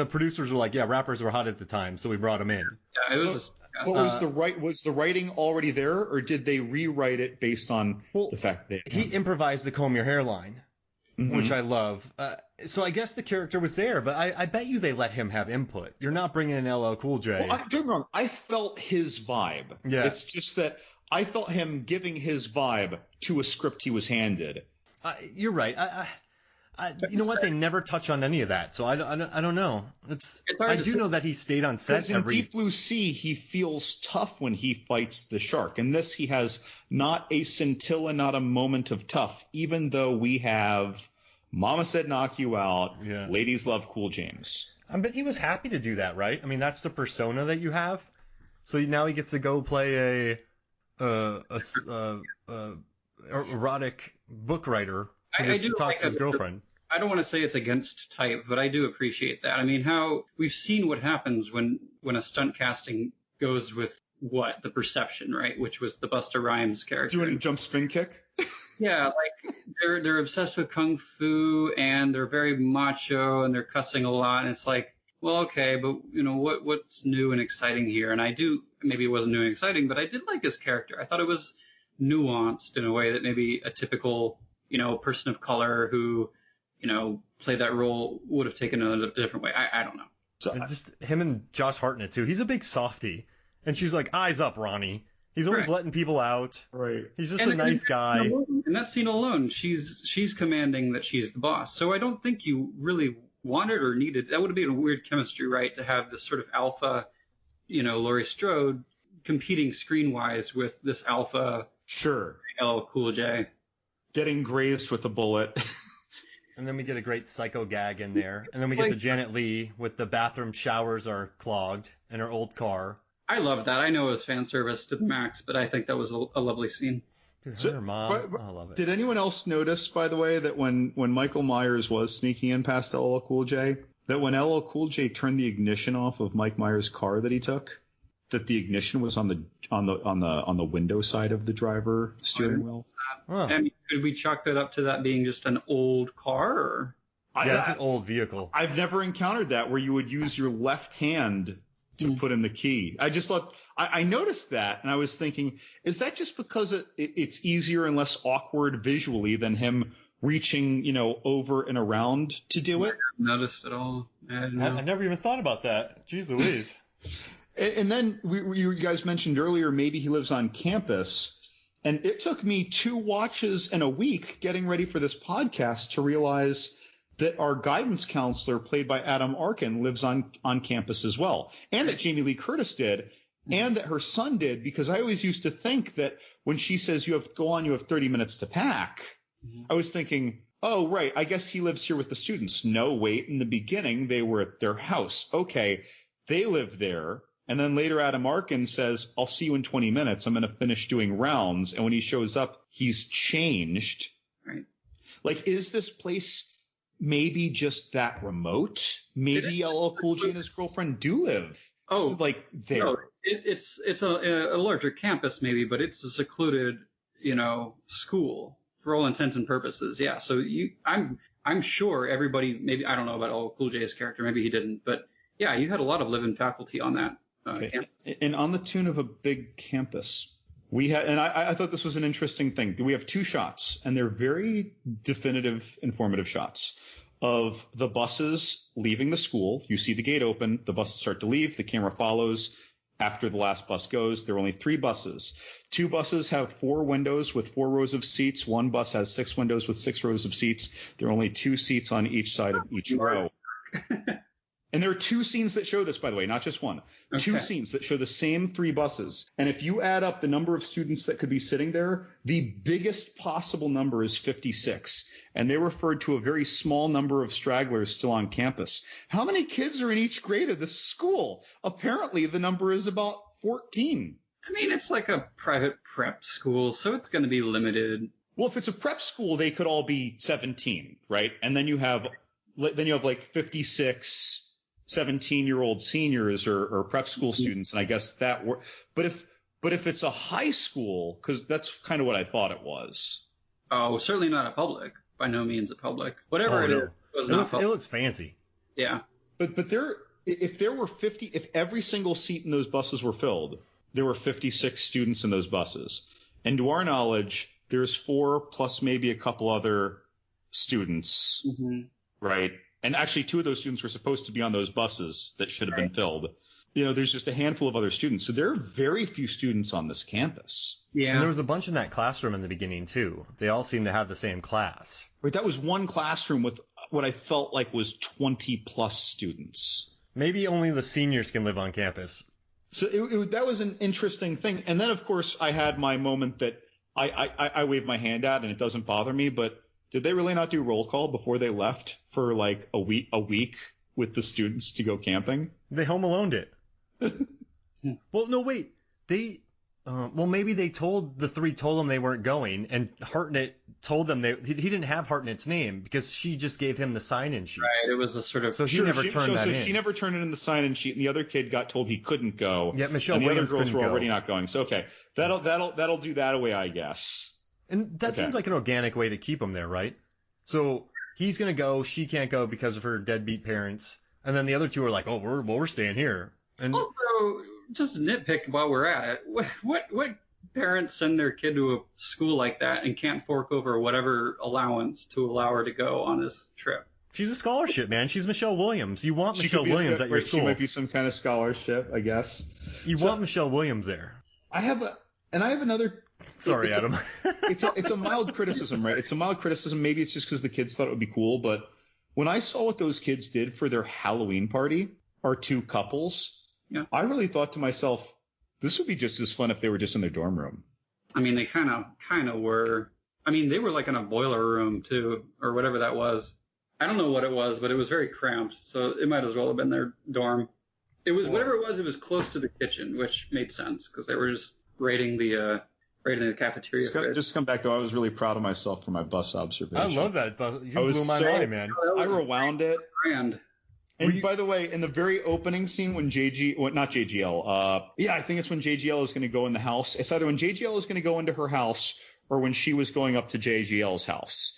producers were like, yeah, rappers were hot at the time, so we brought him in. Yeah, it was a stunt casting. Was the writing already there, or did they rewrite it based on the fact that he improvised the comb your hair line, which I love. So I guess the character was there, but I bet you they let him have input. You're not bringing in LL Cool J. Well, don't get me wrong. I felt his vibe. Yeah. It's just that I felt him giving his vibe to a script he was handed. You're right. You know what? They never touch on any of that, so I don't know. I do know that he stayed on set. Because in Deep Blue Sea, he feels tough when he fights the shark. In this, he has not a scintilla, not a moment of tough, even though we have Mama Said Knock You Out, Ladies Love Cool James. I bet he was happy to do that, right? I mean, that's the persona that you have. So now he gets to go play a erotic book writer who talks to his girlfriend. I don't want to say it's against type, but I do appreciate that. I mean, how we've seen what happens when a stunt casting goes with the perception, right? Which was the Busta Rhymes character. Doing a jump spin kick? Yeah, like they're obsessed with kung fu and they're very macho and they're cussing a lot. And it's like, well, okay, but what's new and exciting here? And maybe it wasn't new and exciting, but I did like his character. I thought it was nuanced in a way that maybe a typical, person of color who, played that role would have taken a different way. I don't know. So just him and Josh Hartnett too. He's a big softie, and she's like, "Eyes up, Ronnie." He's always letting people out. Right. He's just a nice guy. In that scene alone, she's commanding that she's the boss. So I don't think you really wanted or needed. That would have been a weird chemistry, right? To have this sort of alpha, Laurie Strode competing screen-wise with this alpha. Sure. LL Cool J. Getting grazed with a bullet. And then we get a great psycho gag in there. And then we get the Janet Leigh with the bathroom showers are clogged in her old car. I love that. I know it was fan service to the max, but I think that was a lovely scene. Her mom. I love it. Did anyone else notice, by the way, that when Michael Myers was sneaking in past LL Cool J, that when LL Cool J turned the ignition off of Mike Myers' car that he took, that the ignition was on the window side of the driver steering wheel? Huh. I mean, could we chalk that up to that being just an old car? Or? Yeah, it's an old vehicle. I've never encountered that where you would use your left hand to put in the key. I just thought I noticed that, and I was thinking, is that just because it's easier and less awkward visually than him reaching, over and around to do it? I haven't noticed at all. I never even thought about that. Jeez Louise. And then you guys mentioned earlier maybe he lives on campus. And it took me 2 watches and a week getting ready for this podcast to realize that our guidance counselor, played by Adam Arkin, lives on campus as well. And that Jamie Lee Curtis did, and that her son did, because I always used to think that when she says you have 30 minutes to pack, I was thinking, oh, right, I guess he lives here with the students. No, wait, in the beginning, they were at their house. Okay, they live there. And then later Adam Arkin says, I'll see you in 20 minutes. I'm going to finish doing rounds. And when he shows up, he's changed. Right. Like, is this place maybe just that remote. Maybe LL Cool J and his girlfriend do live. Oh, like there. No, it's a larger campus maybe, but it's a secluded, school for all intents and purposes. Yeah. So I'm sure everybody, maybe, I don't know about LL Cool J's character, maybe he didn't, but yeah, you had a lot of live-in faculty on that campus. And on the tune of a big campus, we had, and I thought this was an interesting thing. We have 2 shots, and they're very definitive, informative shots of the buses leaving the school. You see the gate open, the buses start to leave, the camera follows. After the last bus goes, there are only 3 buses. 2 buses have 4 windows with 4 rows of seats. 1 bus has 6 windows with 6 rows of seats. There are only 2 seats on each side of each row. And there are 2 scenes that show this, by the way, not just one. Okay. 2 scenes that show the same 3 buses. And if you add up the number of students that could be sitting there, the biggest possible number is 56. And they referred to a very small number of stragglers still on campus. How many kids are in each grade of this school? Apparently, the number is about 14. I mean, it's like a private prep school, so it's going to be limited. Well, if it's a prep school, they could all be 17, right? And then you have like 56 17-year-old seniors or prep school students, and I guess that were. But if it's a high school, because that's kind of what I thought it was. Oh, certainly not a public. By no means a public. Whatever it is, it looks fancy. Yeah. But if there were 50, if every single seat in those buses were filled, there were 56 students in those buses, and to our knowledge, there's 4 plus maybe a couple other students, right? And actually, 2 of those students were supposed to be on those buses that should have been filled. There's just a handful of other students. So there are very few students on this campus. Yeah. And there was a bunch in that classroom in the beginning, too. They all seemed to have the same class. Right. That was one classroom with what I felt like was 20 plus students. Maybe only the seniors can live on campus. So that was an interesting thing. And then, of course, I had my moment that I waved my hand at, and it doesn't bother me, but did they really not do roll call before they left for like a week with the students to go camping? They Home Aloned it. Well, no, wait. Maybe they the 3 told them they weren't going, and Hartnett told them he didn't have Hartnett's name because she just gave him the sign-in sheet. Right, it was a sort of. So he never turned that in. She never turned it in the sign-in sheet, and the other kid got told he couldn't go. Yeah, Michelle Williams. And the other girls were already not going. So okay, that'll do that away, I guess. And that seems like an organic way to keep him there, right? So he's gonna go, she can't go because of her deadbeat parents, and then the other 2 are like, oh, we're staying here. And also, just nitpick while we're at it. What parents send their kid to a school like that and can't fork over whatever allowance to allow her to go on this trip? She's a scholarship, man. She's Michelle Williams. You want Michelle Williams at your school. She might be some kind of scholarship, I guess. You want Michelle Williams there. I have another. Sorry, Adam. It's a mild criticism, right? It's a mild criticism. Maybe it's just because the kids thought it would be cool. But when I saw what those kids did for their Halloween party, our 2 couples, I really thought to myself, this would be just as fun if they were just in their dorm room. I mean, they kind of were. I mean, they were like in a boiler room too, or whatever that was. I don't know what it was, but it was very cramped. So it might as well have been their dorm. It was whatever it was. It was close to the kitchen, which made sense because they were just raiding the cafeteria. Just come back though. I was really proud of myself for my bus observation. I love that. You blew my mind, man. I rewound it. Grand. And by the way, in the very opening scene when not JGL, I think it's when JGL is going to go in the house. It's either when JGL is going to go into her house or when she was going up to JGL's house.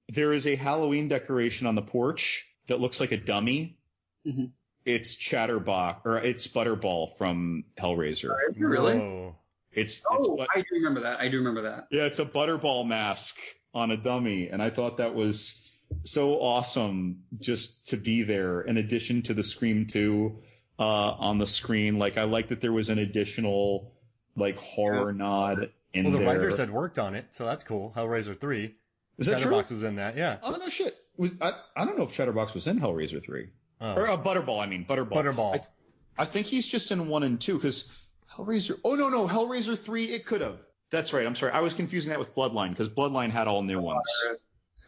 There is a Halloween decoration on the porch that looks like a dummy. Mm-hmm. It's Chatterbox, or it's Butterball from Hellraiser. Really? Whoa. I do remember that. Yeah, it's a Butterball mask on a dummy, and I thought that was so awesome just to be there. In addition to the Scream 2 on the screen, like I like that there was an additional like horror nod in there. Well, the writers had worked on it, so that's cool. Hellraiser 3. Is that true? Chatterbox was in that, yeah. Oh no shit! I don't know if Chatterbox was in Hellraiser 3 or Butterball. I mean Butterball. I think he's just in 1 and 2 because Hellraiser. Oh no, Hellraiser 3. It could have. That's right. I'm sorry. I was confusing that with Bloodline because Bloodline had all new ones.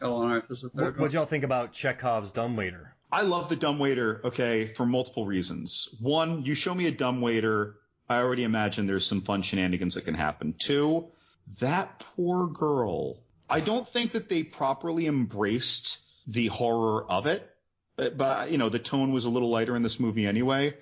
Hell on Earth is the third one. What'd y'all think about Chekhov's dumbwaiter? I love the dumbwaiter, okay, for multiple reasons. 1, you show me a dumbwaiter, I already imagine there's some fun shenanigans that can happen. 2, that poor girl. I don't think that they properly embraced the horror of it. But, you know, the tone was a little lighter in this movie anyway.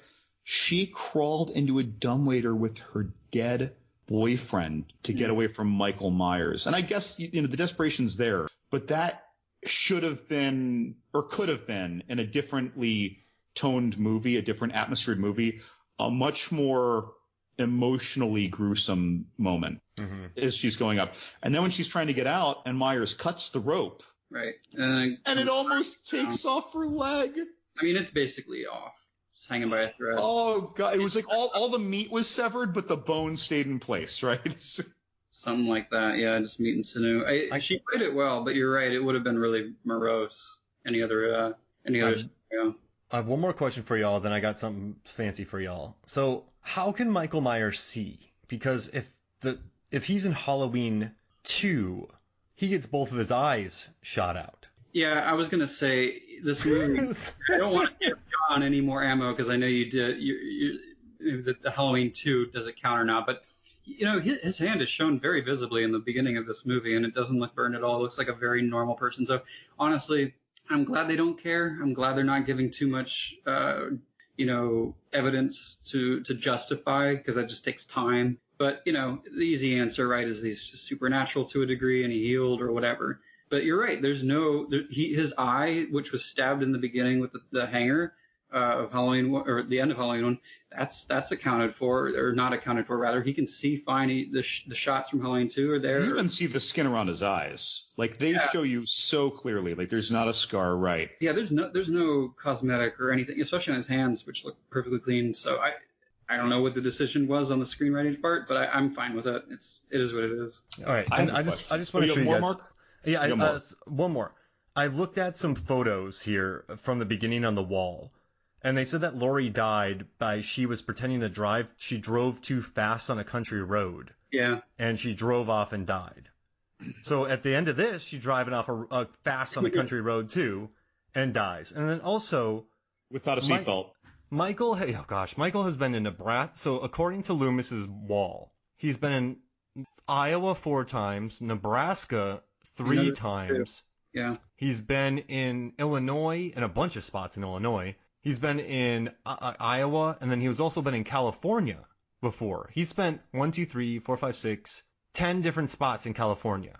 She crawled into a dumbwaiter with her dead boyfriend to get away from Michael Myers. And I guess, you know, the desperation's there, but that should have been, or could have been, in a differently toned movie, a different atmosphered movie, a much more emotionally gruesome moment as she's going up. And then when she's trying to get out and Myers cuts the rope. Right. And it almost takes off her leg. I mean, it's basically off. It's hanging by a thread. Oh, God. It was like all the meat was severed, but the bone stayed in place, right? Something like that. Yeah, just meat and sinew. She played it well, but you're right. It would have been really morose. Any other scenario. I have one more question for y'all, then I got something fancy for y'all. So how can Michael Myers see? Because if he's in Halloween 2, he gets both of his eyes shot out. Yeah, I was going to say this movie, I don't want to give John any more ammo because I know you did. The Halloween 2 doesn't count or not, but you know, his hand is shown very visibly in the beginning of this movie, and it doesn't look burned at all. It looks like a very normal person. So honestly, I'm glad they don't care. I'm glad they're not giving too much, evidence to justify, because that just takes time. But, you know, the easy answer, right, is he's just supernatural to a degree and he healed or whatever. But you're right. There's his eye, which was stabbed in the beginning with the hanger of Halloween, or the end of Halloween 1, that's accounted for, or not accounted for, rather. He can see fine. The shots from Halloween 2 are there. You even see the skin around his eyes. Like, they show you so clearly. Like, there's not a scar, right? Yeah, there's no cosmetic or anything, especially on his hands, which look perfectly clean. So I don't know what the decision was on the screenwriting part, but I'm fine with it. It is what it is. All right. And I just want to show you guys. Mark? Yeah, one more. I looked at some photos here from the beginning on the wall, and they said that Laurie died by she was pretending to drive. She drove too fast on a country road. Yeah. And she drove off and died. So at the end of this, she's driving off fast on the country road too, and dies. And then also without a seatbelt. Michael has been in Nebraska. So according to Loomis's wall, he's been in Iowa 4 times, Nebraska 3 times. Yeah. He's been in Illinois and a bunch of spots in Illinois. He's been in Iowa, and then he was also been in California before. He spent 1, 2, 3, 4, 5, 6, 10 different spots in California.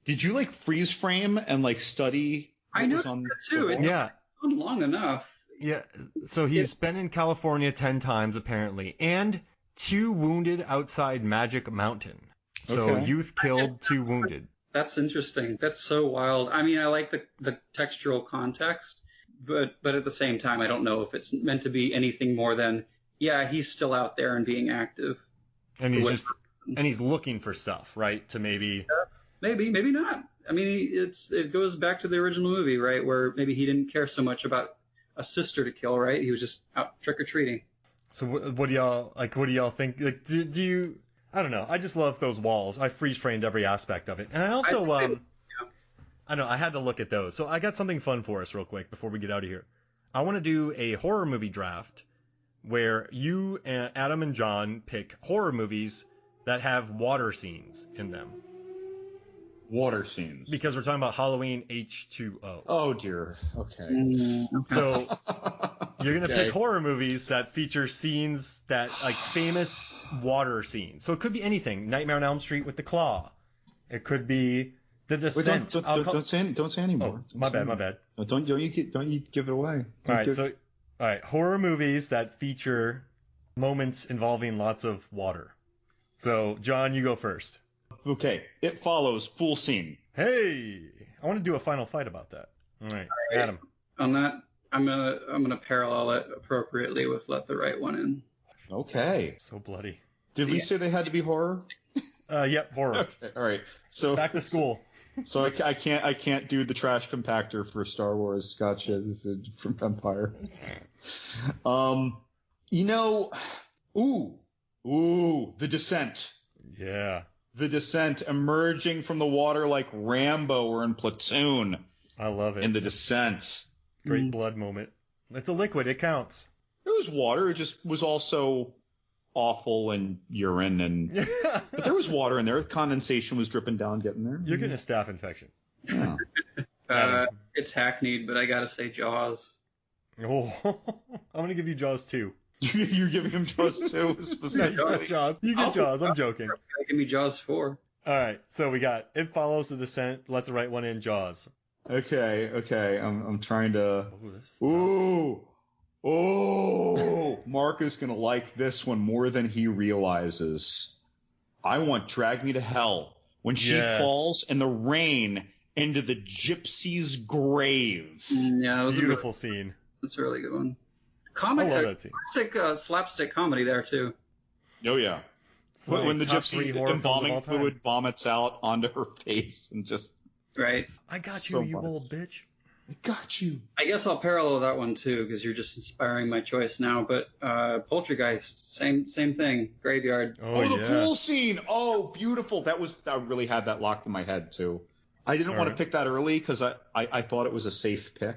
Did you like freeze frame and like study? I know that too. Yeah. Long enough. Yeah. So he's been in California 10 times apparently, and 2 wounded outside Magic Mountain. So youth killed, 2 wounded. That's interesting. That's so wild. I mean, I like the textural context, but at the same time, I don't know if it's meant to be anything more than, yeah, he's still out there and being active. And he's looking for stuff, right? To maybe. Maybe not. I mean, it goes back to the original movie, right? Where maybe he didn't care so much about a sister to kill, right? He was just out trick or treating. So what do y'all think? Like, do you? I don't know. I just love those walls. I freeze framed every aspect of it, and I also I don't know. I had to look at those. So I got something fun for us real quick before we get out of here. I want to do a horror movie draft where you, Adam, and John pick horror movies that have water scenes in them. Water scenes. Because we're talking about Halloween H20. Oh dear. Okay. So you're gonna pick horror movies that feature scenes that like famous water scenes. So it could be anything. Nightmare on Elm Street with the claw. It could be The Descent. Don't say anymore. Oh, my bad. No, don't you give it away. All right. Horror movies that feature moments involving lots of water. So John, you go first. Okay, It Follows, full scene. Hey, I want to do a final fight about that. All right, Adam. On that, I'm gonna parallel it appropriately with Let the Right One In. Okay. So bloody. Did we say they had to be horror? Yep, horror. Okay, all right. So back to school. So I can't do the trash compactor for Star Wars. Gotcha. This is from Empire. The Descent. Yeah. The Descent, emerging from the water like Rambo or in Platoon. I love it. In The Descent. Great blood moment. It's a liquid. It counts. It was water. It just was also awful and urine and. But there was water in there. Condensation was dripping down, getting there. You're getting a staph infection. Yeah. It's hackneyed, but I gotta say Jaws. Oh, I'm gonna give you Jaws 2. You're giving him Jaws 2 specifically? No, Jaws. You get Jaws. I'm joking. Give me Jaws 4. All right, so we got It Follows, The Descent, Let the Right One In, Jaws. Okay. I'm trying to. Ooh, Mark is gonna like this one more than he realizes. I want Drag Me to Hell when she falls in the rain into the gypsy's grave. Yeah, that was beautiful scene. That's a really good one. Comic, I love that scene. classic slapstick comedy there too. Oh yeah. When the gypsy embalming fluid vomits out onto her face and just. Right. I got you, you old bitch. I got you. I guess I'll parallel that one too, because you're just inspiring my choice now. But Poltergeist, same thing. Graveyard. The pool scene. Oh, beautiful. I really had that locked in my head too. I didn't want to pick that early because I thought it was a safe pick.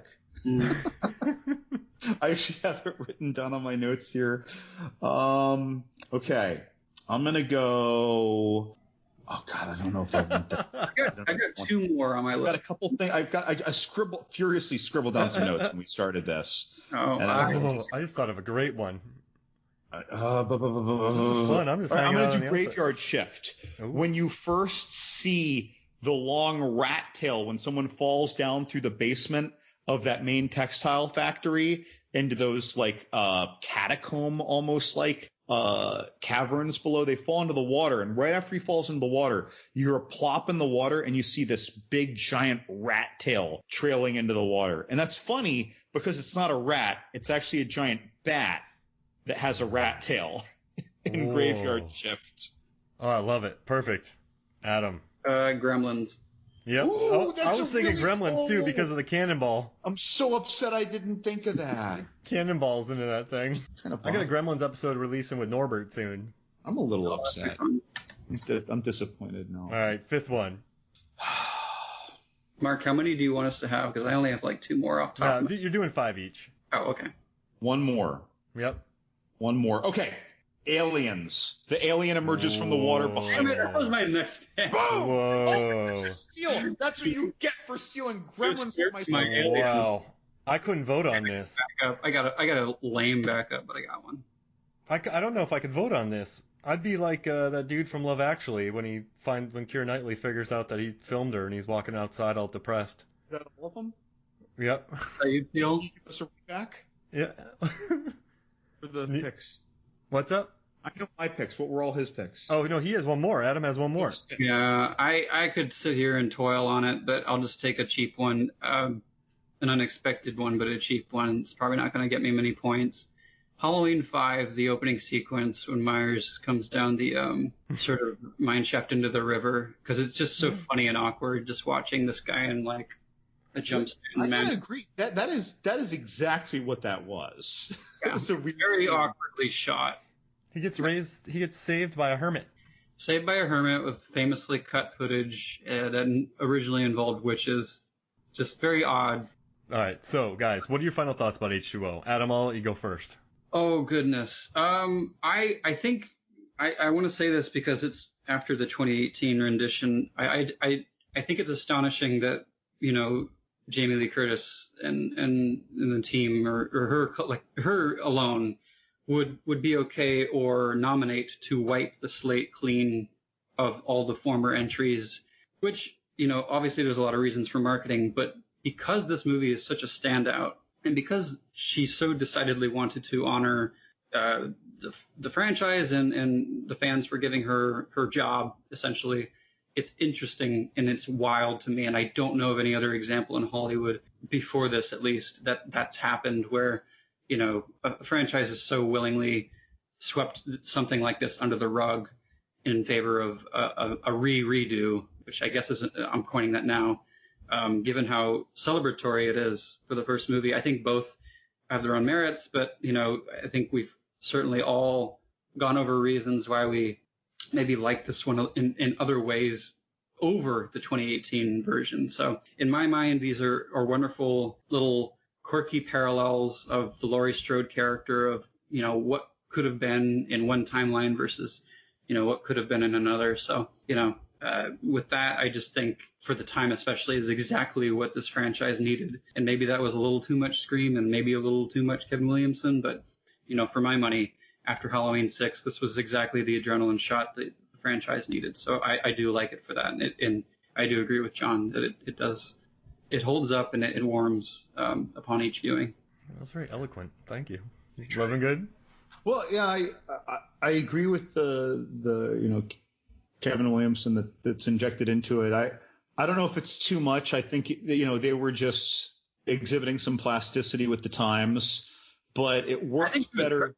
I actually have it written down on my notes here. Okay. I'm gonna go. Oh God, I don't know if I want that. I got two more on my list. I've got a couple things. I furiously scribbled down some notes when we started this. I just thought of a great one. This is fun. I'm just hanging out. I'm gonna do Graveyard Shift. Ooh. When you first see the long rat tail when someone falls down through the basement of that main textile factory into those like catacomb almost like caverns below, they fall into the water, and right after he falls into the water, you hear a plop in the water and you see this big giant rat tail trailing into the water. And that's funny because it's not a rat, it's actually a giant bat that has a rat tail in Graveyard Shift. Oh, I love it. Perfect. Adam. Gremlins. Yep. Ooh, I was thinking Gremlins too because of the cannonball. I'm so upset I didn't think of that. Cannonballs into that thing. I got a Gremlins episode releasing with Norbert soon. I'm a little upset. I'm disappointed now. All right, fifth one. Mark, how many do you want us to have? Because I only have like two more off top. You're doing 5 each. Oh, okay. One more. Yep. One more. Okay. Aliens. The alien emerges from the water behind That was my next pick. Boom! Whoa. Steal. That's what you get for stealing Gremlins from my aliens. Wow. I couldn't vote on this. I got a lame backup, but I got one. I don't know if I could vote on this. I'd be like that dude from Love Actually when Keira Knightley figures out that he filmed her and he's walking outside all depressed. Is that all of them? Yep. How you feel? Can you give us a back? Yeah. For the picks. What's up? I know my picks. What were all his picks? Oh, no, he has one more. Adam has one more. Yeah, I could sit here and toil on it, but I'll just take a cheap one, an unexpected one, but a cheap one. It's probably not going to get me many points. Halloween 5, the opening sequence when Myers comes down the sort of mine shaft into the river, because it's just so funny and awkward just watching this guy in like a jumpsuit. I kind of agree. That is exactly what that was. Yeah. It was a very awkwardly shot. He gets saved by a hermit. Saved by a hermit with famously cut footage that originally involved witches. Just very odd. All right, so guys, what are your final thoughts about H2O? Adam, I'll let you go first. Oh goodness. I think I want to say this because it's after the 2018 rendition. I think it's astonishing that Jamie Lee Curtis and the team or her alone would be okay or nominate to wipe the slate clean of all the former entries, which, obviously there's a lot of reasons for marketing, but because this movie is such a standout and because she so decidedly wanted to honor the franchise and the fans for giving her job, essentially, it's interesting and it's wild to me. And I don't know of any other example in Hollywood before this, at least, that's happened where a franchise has so willingly swept something like this under the rug in favor of a redo, which I guess I'm coining that now, given how celebratory it is for the first movie. I think both have their own merits, but, I think we've certainly all gone over reasons why we maybe like this one in other ways over the 2018 version. So in my mind, these are wonderful little quirky parallels of the Laurie Strode character of, what could have been in one timeline versus, what could have been in another. So, with that, I just think for the time especially is exactly what this franchise needed. And maybe that was a little too much Scream and maybe a little too much Kevin Williamson. But, for my money, after Halloween 6, this was exactly the adrenaline shot that the franchise needed. So I do like it for that. And I do agree with John that it holds up and it warms upon each viewing. That's very eloquent. Thank you. Loving good? Well, yeah, I agree with the Kevin Williamson that's injected into it. I don't know if it's too much. I think they were just exhibiting some plasticity with the times, but it worked better.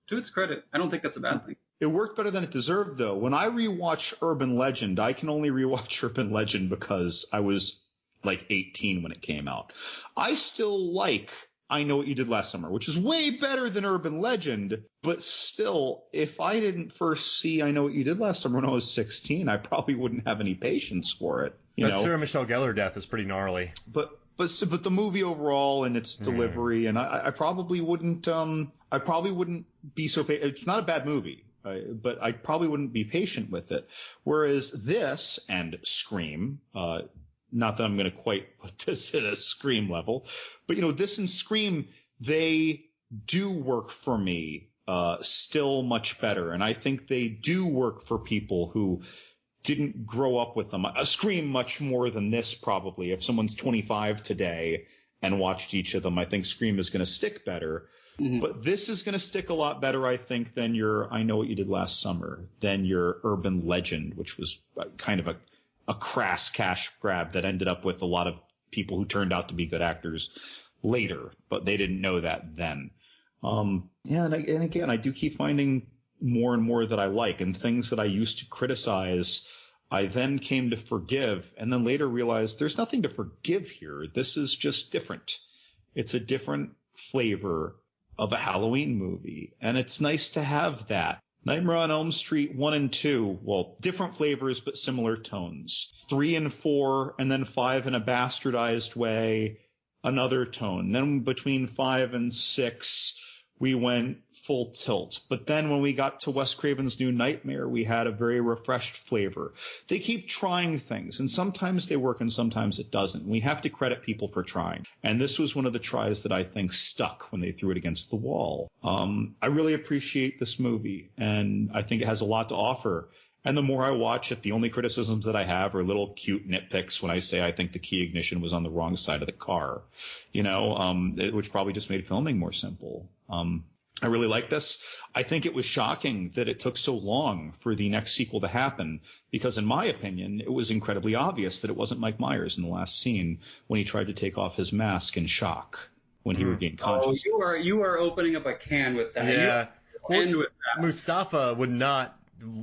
To its credit, I don't think that's a bad thing. It worked better than it deserved, though. When I rewatch Urban Legend, I can only rewatch Urban Legend because I was like 18 when it came out. I still like I Know What You Did Last Summer, which is way better than Urban Legend. But still, if I didn't first see I Know What You Did Last Summer when I was 16, I probably wouldn't have any patience for it. That Sarah Michelle Gellar death is pretty gnarly. But the movie overall and its delivery, and I probably wouldn't be so patient. It's not a bad movie, but I probably wouldn't be patient with it. Whereas this and Scream, not that I'm going to quite put this at a Scream level, but this and Scream, they do work for me still much better, and I think they do work for people who didn't grow up with them. A Scream much more than this probably. If someone's 25 today and watched each of them, I think Scream is going to stick better. Mm-hmm. But this is going to stick a lot better, I think, than your I Know What You Did Last Summer, than your Urban Legend, which was kind of a crass cash grab that ended up with a lot of people who turned out to be good actors later, but they didn't know that then. And again, I do keep finding more and more that I like, and things that I used to criticize, I then came to forgive, and then later realized there's nothing to forgive here. This is just different. It's a different flavor of a Halloween movie, and it's nice to have that. Nightmare on Elm Street 1 and 2, well, different flavors but similar tones. 3 and 4, and then 5 in a bastardized way, another tone. Then between 5 and 6, we went full tilt. But then when we got to Wes Craven's New Nightmare, we had a very refreshed flavor. They keep trying things, and sometimes they work and sometimes it doesn't. We have to credit people for trying. And this was one of the tries that I think stuck when they threw it against the wall. I really appreciate this movie, and I think it has a lot to offer. And the more I watch it, the only criticisms that I have are little cute nitpicks when I say I think the key ignition was on the wrong side of the car, which probably just made filming more simple. I really like this. I think it was shocking that it took so long for the next sequel to happen, because in my opinion, it was incredibly obvious that it wasn't Mike Myers in the last scene when he tried to take off his mask in shock when he regained consciousness. Oh, you are opening up a can with that. Yeah. Mustafa would not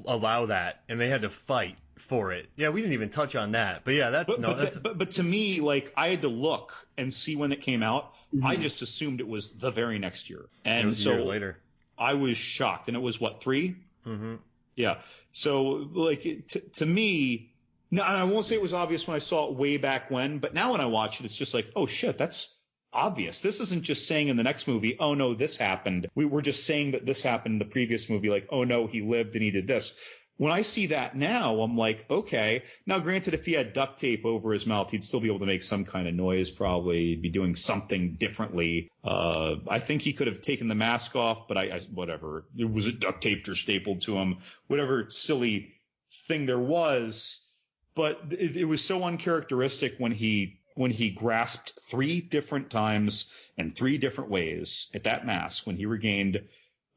allow that, and they had to fight for it. Yeah, we didn't even touch on that. But yeah, but to me, like, I had to look and see when it came out. Mm-hmm. I just assumed it was the very next year. And it was so a year later. I was shocked. And it was, 3? Mm-hmm. Yeah. So, like, to me, no, and I won't say it was obvious when I saw it way back when, but now when I watch it, it's just like, oh, shit, that's obvious. This isn't just saying in the next movie, oh, no, this happened. We were just saying that this happened in the previous movie, like, oh, no, he lived and he did this. When I see that now, I'm like, okay. Now, granted, if he had duct tape over his mouth, he'd still be able to make some kind of noise, probably. He'd be doing something differently. I think he could have taken the mask off, but whatever. Was it duct taped or stapled to him? Whatever silly thing there was. But it was so uncharacteristic when he grasped 3 different times and 3 different ways at that mask when he regained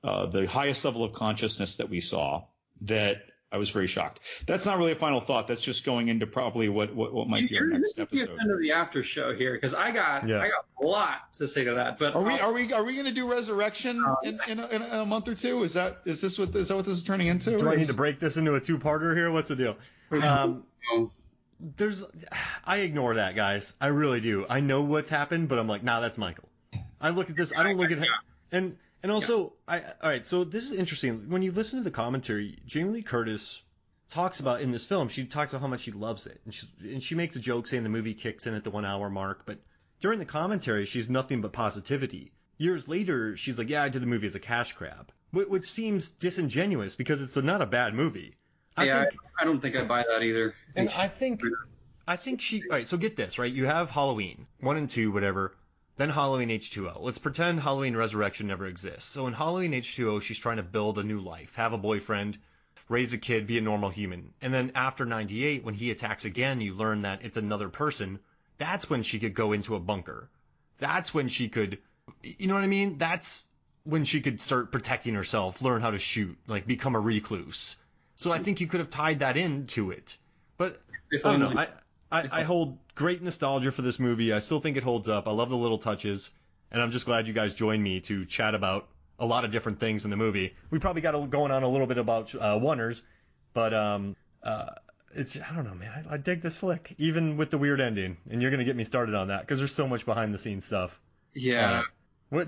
the highest level of consciousness that we saw, that I was very shocked. That's not really a final thought. That's just going into probably what might be our next episode. You're into the after show here, because I got a lot to say to that. But are we going to do Resurrection in a month or two? Is that what this is turning into? Do I need to break this into a 2-parter here? What's the deal? I ignore that, guys. I really do. I know what's happened, but I'm like, nah, that's Michael. I look at this. I don't look at him. And also, all right, so this is interesting. When you listen to the commentary, Jamie Lee Curtis talks about in this film, she talks about how much she loves it. And she makes a joke saying the movie kicks in at the 1-hour mark. But during the commentary, she's nothing but positivity. Years later, she's like, yeah, I did the movie as a cash grab, which seems disingenuous because it's not a bad movie. I don't think I buy that either. I think she. All right, so get this, right? You have Halloween 1 and 2, whatever. Then Halloween H20. Let's pretend Halloween Resurrection never exists. So in Halloween H20, she's trying to build a new life, have a boyfriend, raise a kid, be a normal human. And then after 98, when he attacks again, you learn that it's another person. That's when she could go into a bunker. That's when she could, you know what I mean? That's when she could start protecting herself, learn how to shoot, like become a recluse. So I think you could have tied that into it. But I don't know. I hold great nostalgia for this movie. I still think it holds up. I love the little touches. And I'm just glad you guys joined me to chat about a lot of different things in the movie. We probably got going on a little bit about Wonders, but it's, I don't know, man. I dig this flick, even with the weird ending. And you're going to get me started on that because there's so much behind the scenes stuff. Yeah.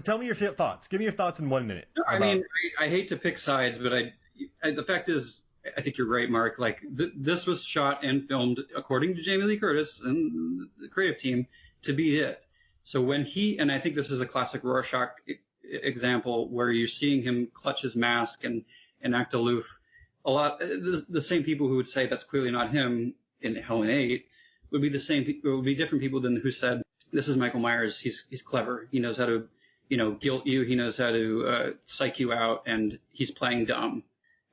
Tell me your thoughts. Give me your thoughts in 1 minute. I mean, I hate to pick sides, but the fact is, I think you're right, Mark. Like this was shot and filmed according to Jamie Lee Curtis and the creative team to be it. So when and I think this is a classic Rorschach example where you're seeing him clutch his mask and act aloof. A lot, the same people who would say that's clearly not him in Halloween 8 would be different people than who said this is Michael Myers. He's clever. He knows how to, guilt you. He knows how to psych you out, and he's playing dumb.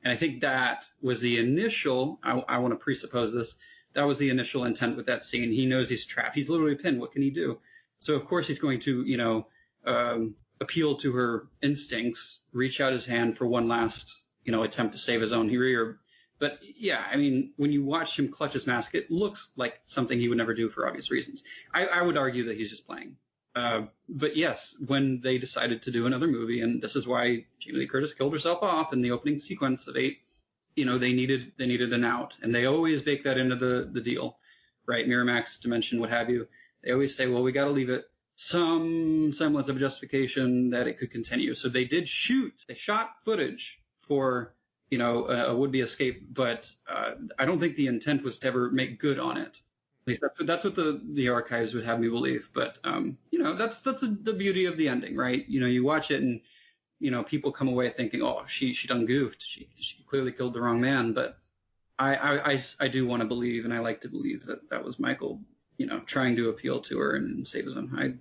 And I think that was the initial, I want to presuppose this, that was the initial intent with that scene. He knows he's trapped. He's literally pinned. What can he do? So, of course, he's going to, appeal to her instincts, reach out his hand for one last, attempt to save his own career. But, yeah, I mean, when you watch him clutch his mask, it looks like something he would never do for obvious reasons. I would argue that he's just playing. But yes, when they decided to do another movie, and this is why Jamie Lee Curtis killed herself off in the opening sequence of 8, they needed an out, and they always bake that into the deal, right? Miramax, Dimension, what have you. They always say, well, we got to leave it some semblance of justification that it could continue. So they shot footage for, a would-be escape, but I don't think the intent was to ever make good on it. At least that's what the archives would have me believe. But that's the beauty of the ending, right? You watch it and people come away thinking, oh, she done goofed. She clearly killed the wrong man. But I do want to believe, and I like to believe that was Michael, trying to appeal to her and save his own hide.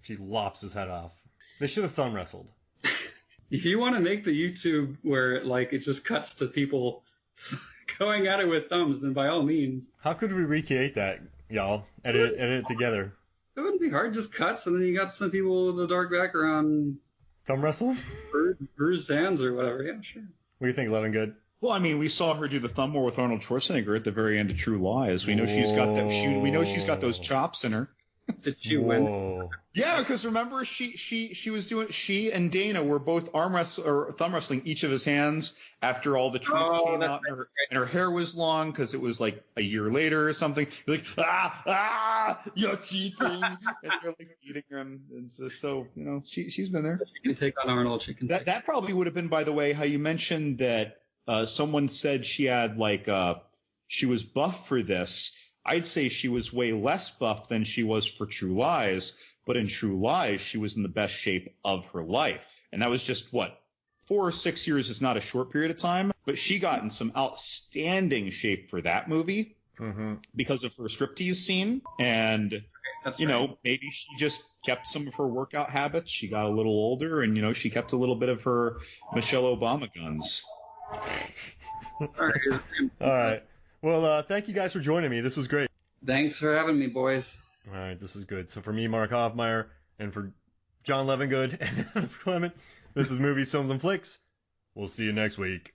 She lops his head off. They should have thumb wrestled. If you want to make the YouTube where it just cuts to people going at it with thumbs, then by all means. How could we recreate that, y'all? Edit it together. It wouldn't be hard, just cuts, and then you got some people with a dark background. Thumb wrestle? Bruised hands or whatever, yeah, sure. What do you think, Levingood? Well, I mean, we saw her do the thumb war with Arnold Schwarzenegger at the very end of True Lies. We know she's got we know she's got those chops in her. Did she win? Yeah, because remember she and Dana were both thumb wrestling each of his hands after all the truth came out, and her hair was long because it was like a year later or something. Like you're cheating, and they're beating her, and it's just so she's been there. She can take on Arnold. That probably would have been, by the way, how you mentioned that someone said she had she was buff for this. I'd say she was way less buff than she was for True Lies, but in True Lies, she was in the best shape of her life. And that was just, 4 or 6 years is not a short period of time, but she got in some outstanding shape for that movie because of her striptease scene. And, maybe she just kept some of her workout habits. She got a little older and, she kept a little bit of her Michelle Obama guns. All right. Well, thank you guys for joining me. This was great. Thanks for having me, boys. All right, this is good. So for me, Mark Hoffmeyer, and for John Levingood and Adam Clement, this is Movies, Films, and Flicks. We'll see you next week.